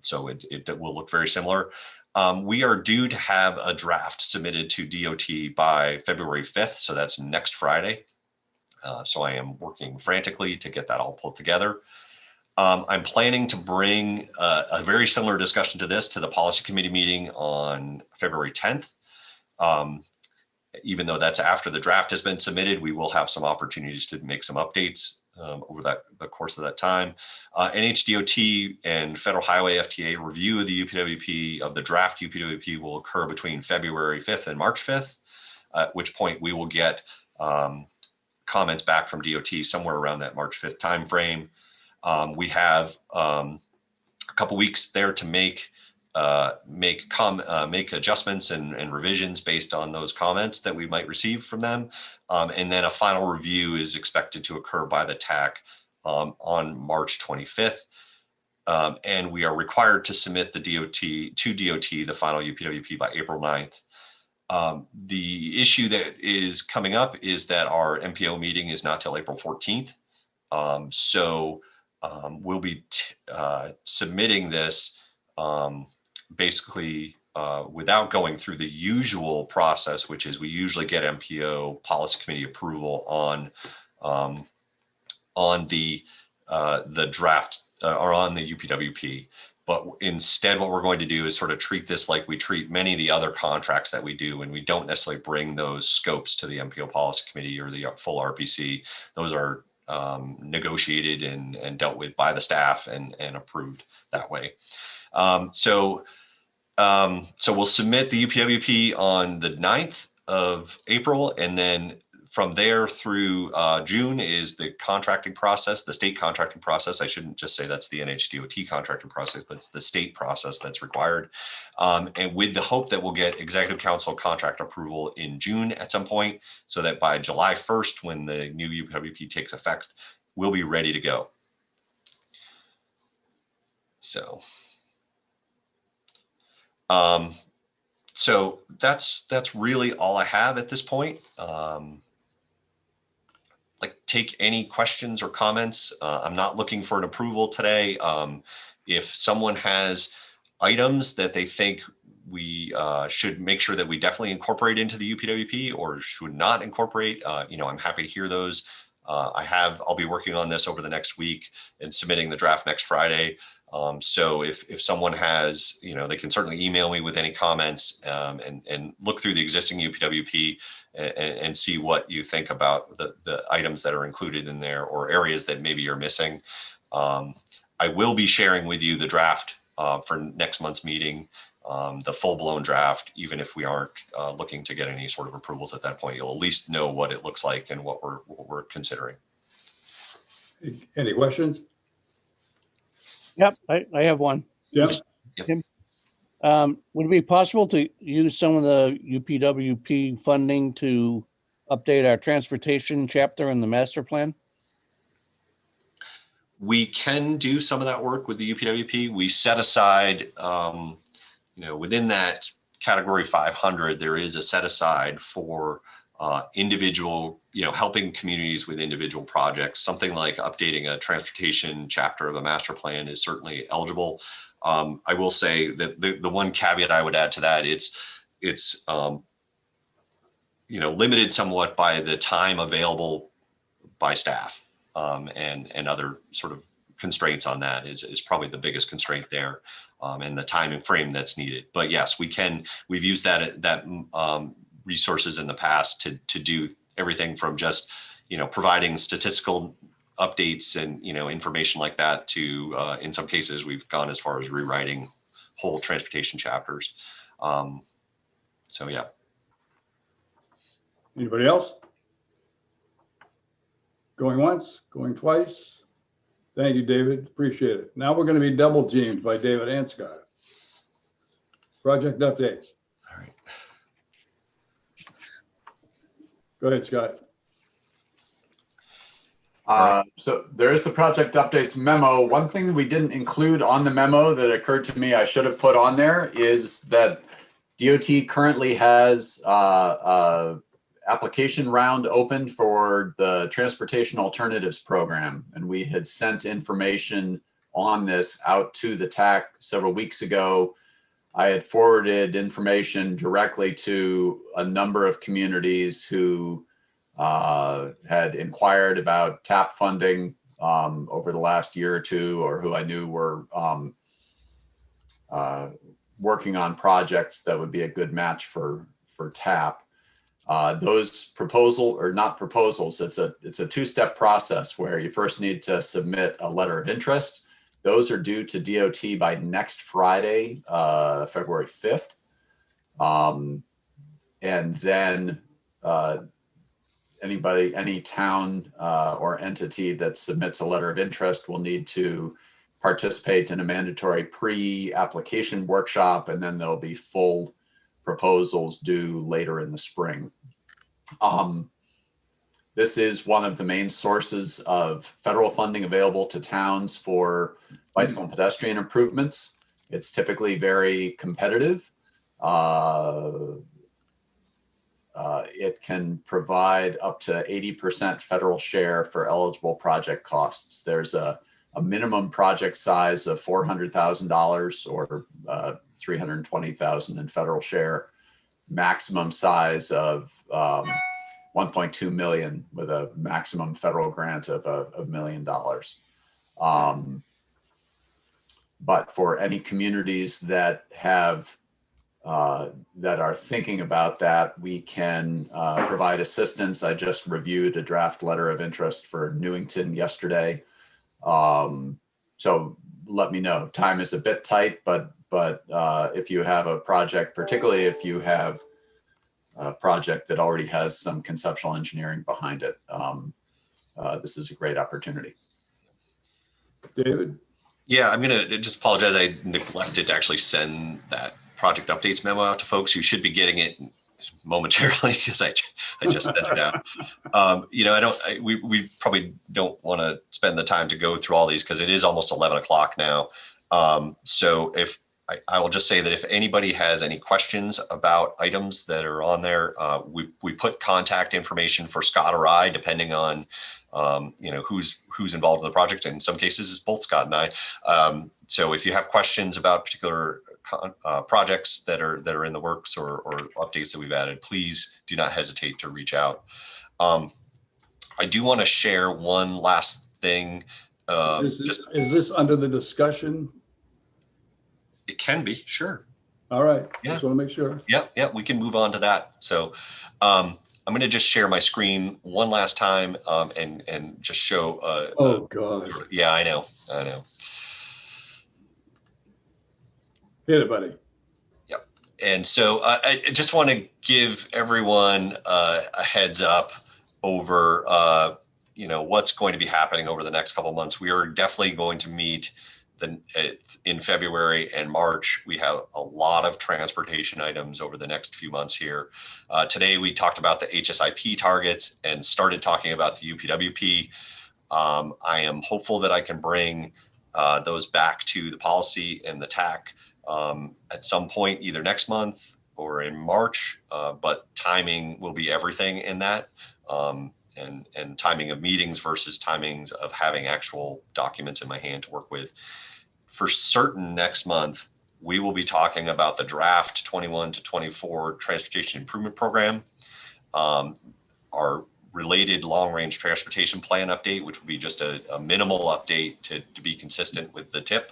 So it will look very similar. We are due to have a draft submitted to DOT by February 5th. So that's next Friday. So I am working frantically to get that all pulled together. I'm planning to bring a very similar discussion to this to the policy committee meeting on February 10th. Even though that's after the draft has been submitted, we will have some opportunities to make some updates over the course of that time. NHDOT and Federal Highway FTA review of the UPWP of the draft UPWP will occur between February 5th and March 5th, at which point we will get comments back from DOT somewhere around that March 5th timeframe. We have a couple weeks there to make adjustments and revisions based on those comments that we might receive from them. And then a final review is expected to occur by the TAC on March 25th. And we are required to submit the DOT the final UPWP by April 9th. The issue that is coming up is that our MPO meeting is not till April 14th. We'll be submitting this basically without going through the usual process, which is we usually get MPO policy committee approval on the draft or on the UPWP. But instead, what we're going to do is sort of treat this like we treat many of the other contracts that we do, and we don't necessarily bring those scopes to the MPO policy committee or the full RPC. Those are negotiated and dealt with by the staff and approved that way. So we'll submit the UPWP on the 9th of April, and then from there through June is the contracting process, the state contracting process. I shouldn't just say that's the NHDOT contracting process, but it's the state process that's required. And with the hope that we'll get executive council contract approval in June at some point, so that by July 1st, when the new UPWP takes effect, we'll be ready to go. So that's really all I have at this point. Like, take any questions or comments. I'm not looking for an approval today. If someone has items that they think we should make sure that we definitely incorporate into the UPWP or should not incorporate, I'm happy to hear those. I'll be working on this over the next week and submitting the draft next Friday. So if someone has, they can certainly email me with any comments and look through the existing UPWP and see what you think about the items that are included in there or areas that maybe you're missing. I will be sharing with you the draft for next month's meeting, the full-blown draft. Even if we aren't looking to get any sort of approvals at that point, you'll at least know what it looks like and what we're considering. Any questions? Yep, I have one. Yep. Tim, would it be possible to use some of the UPWP funding to update our transportation chapter in the master plan? We can do some of that work with the UPWP. We set aside, within that category 500, there is a set aside for individual, helping communities with individual projects. Something like updating a transportation chapter of a master plan is certainly eligible. I will say that the one caveat I would add to that, it's limited somewhat by the time available by staff. And other sort of constraints on that is probably the biggest constraint there, and the time and frame that's needed. But yes, we've used that resources in the past to do everything from just, providing statistical updates and, information like that to, in some cases, we've gone as far as rewriting whole transportation chapters. So yeah. Anybody else? Going once, going twice. Thank you, David. Appreciate it. Now we're going to be double teamed by David and Scott. Project updates. All right. Go ahead, Scott. So there is the project updates memo. One thing that we didn't include on the memo that occurred to me I should have put on there is that DOT currently has application round open for the Transportation Alternatives Program. And we had sent information on this out to the TAC several weeks ago. I had forwarded information directly to a number of communities who had inquired about TAP funding over the last year or two, or who I knew were working on projects that would be a good match for TAP. Those not proposals, it's a two-step process where you first need to submit a letter of interest. Those are due to DOT by next Friday, February 5th. And then any town or entity that submits a letter of interest will need to participate in a mandatory pre-application workshop, and then there'll be full proposals due later in the spring. This is one of the main sources of federal funding available to towns for bicycle and pedestrian improvements. It's typically very competitive. It can provide up to 80% federal share for eligible project costs. There's a minimum project size of $400,000 or $320,000 in federal share, maximum size of 1.2 million with a maximum federal grant of $1 million. But for any communities that have that are thinking about that, we can provide assistance. I just reviewed a draft letter of interest for Newington yesterday. So let me know. Time is a bit tight, but if you have a project, particularly if you have a project that already has some conceptual engineering behind it, this is a great opportunity. David? Yeah, I'm going to just apologize. I neglected to actually send that project updates memo out to folks who should be getting it momentarily because I just sent it out. We probably don't want to spend the time to go through all these because it is almost 11 o'clock now. So if I will just say that if anybody has any questions about items that are on there, we put contact information for Scott or I, depending on who's involved in the project. In some cases, it's both Scott and I. So if you have questions about particular projects that are in the works or updates that we've added, please do not hesitate to reach out. I do want to share one last thing. Is this under the discussion? It can be, sure. All right. Yeah. Just want to make sure. Yep. We can move on to that. So I'm going to just share my screen one last time and just show. Oh, God. Yeah, I know. Hit it, buddy. Yep. And so I just want to give everyone a heads up over, what's going to be happening over the next couple of months. We are definitely going to meet in February and March. We have a lot of transportation items over the next few months here. Today, we talked about the HSIP targets and started talking about the UPWP. I am hopeful that I can bring those back to the policy and the TAC at some point, either next month or in March, but timing will be everything in that. And timing of meetings versus timings of having actual documents in my hand to work with. For certain next month, we will be talking about the draft 21 to 24 Transportation Improvement Program, our related long-range transportation plan update, which will be just a minimal update to be consistent with the TIP.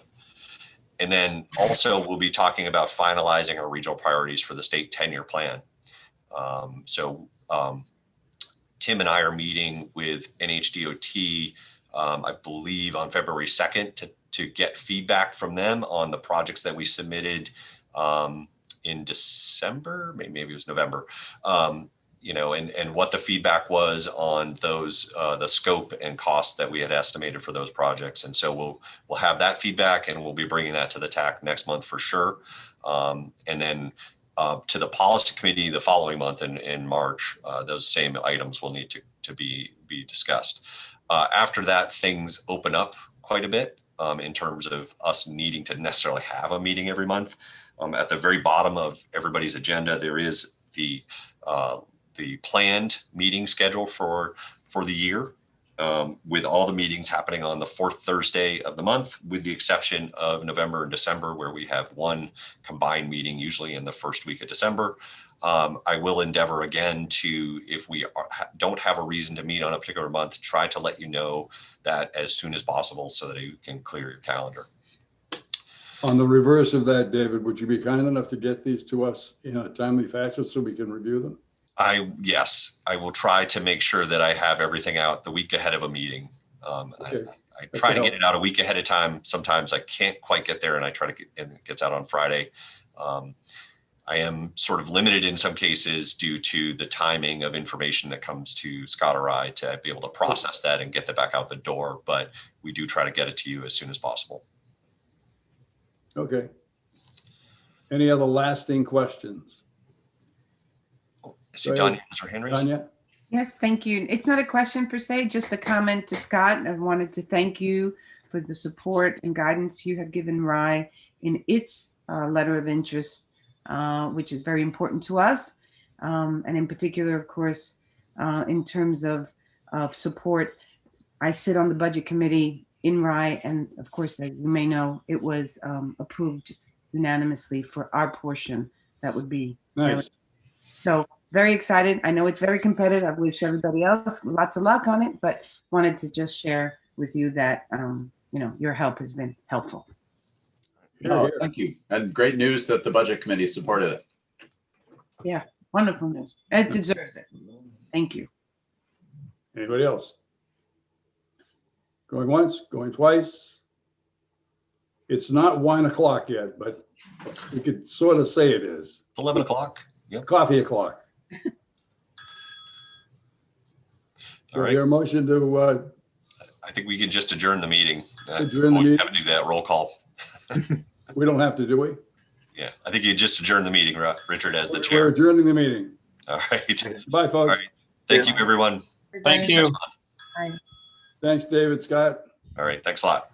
And then also we'll be talking about finalizing our regional priorities for the state 10-year plan. Tim and I are meeting with NHDOT, I believe on February 2nd to get feedback from them on the projects that we submitted in December, maybe it was November, and what the feedback was on those, the scope and cost that we had estimated for those projects. And so we'll have that feedback and we'll be bringing that to the TAC next month for sure. And then to the policy committee the following month in March, those same items will need to be discussed. After that, things open up quite a bit in terms of us needing to necessarily have a meeting every month. At the very bottom of everybody's agenda, there is the planned meeting schedule for the year, with all the meetings happening on the fourth Thursday of the month, with the exception of November and December, where we have one combined meeting, usually in the first week of December. I will endeavor again to, if we don't have a reason to meet on a particular month, try to let you know that as soon as possible so that you can clear your calendar. On the reverse of that, David, would you be kind enough to get these to us in a timely fashion so we can review them? Yes, I will try to make sure that I have everything out the week ahead of a meeting. Okay. I try to get it out a week ahead of time. Sometimes I can't quite get there and I try to and it gets out on Friday. I am sort of limited in some cases due to the timing of information that comes to Scott or I to be able to process that and get that back out the door, but we do try to get it to you as soon as possible. Okay. Any other lasting questions? I see Tanya has her hand raised. Tanya? Yes, thank you. It's not a question per se, just a comment to Scott. I wanted to thank you for the support and guidance you have given RAI in its letter of interest, which is very important to us. And in particular, of course, in terms of support, I sit on the budget committee in RAI. And of course, as you may know, it was approved unanimously for our portion. That would be nice. So very excited. I know it's very competitive. I wish everybody else lots of luck on it, but wanted to just share with you that, your help has been helpful. No, thank you. And great news that the budget committee supported it. Yeah, wonderful news. It deserves it. Thank you. Anybody else? Going once, going twice. It's not 1 o'clock yet, but we could sort of say it is. 11 o'clock. Yep. Coffee o'clock. All right. Your motion to I think we can just adjourn the meeting. Adjourn the meeting? Have to do that roll call. We don't have to, do we? Yeah, I think you just adjourn the meeting, Richard, as the We're chair. adjourning the meeting. All right. Bye, folks. All right. Thank you, everyone. Thank you. Bye. Thanks, David, Scott. All right. Thanks a lot.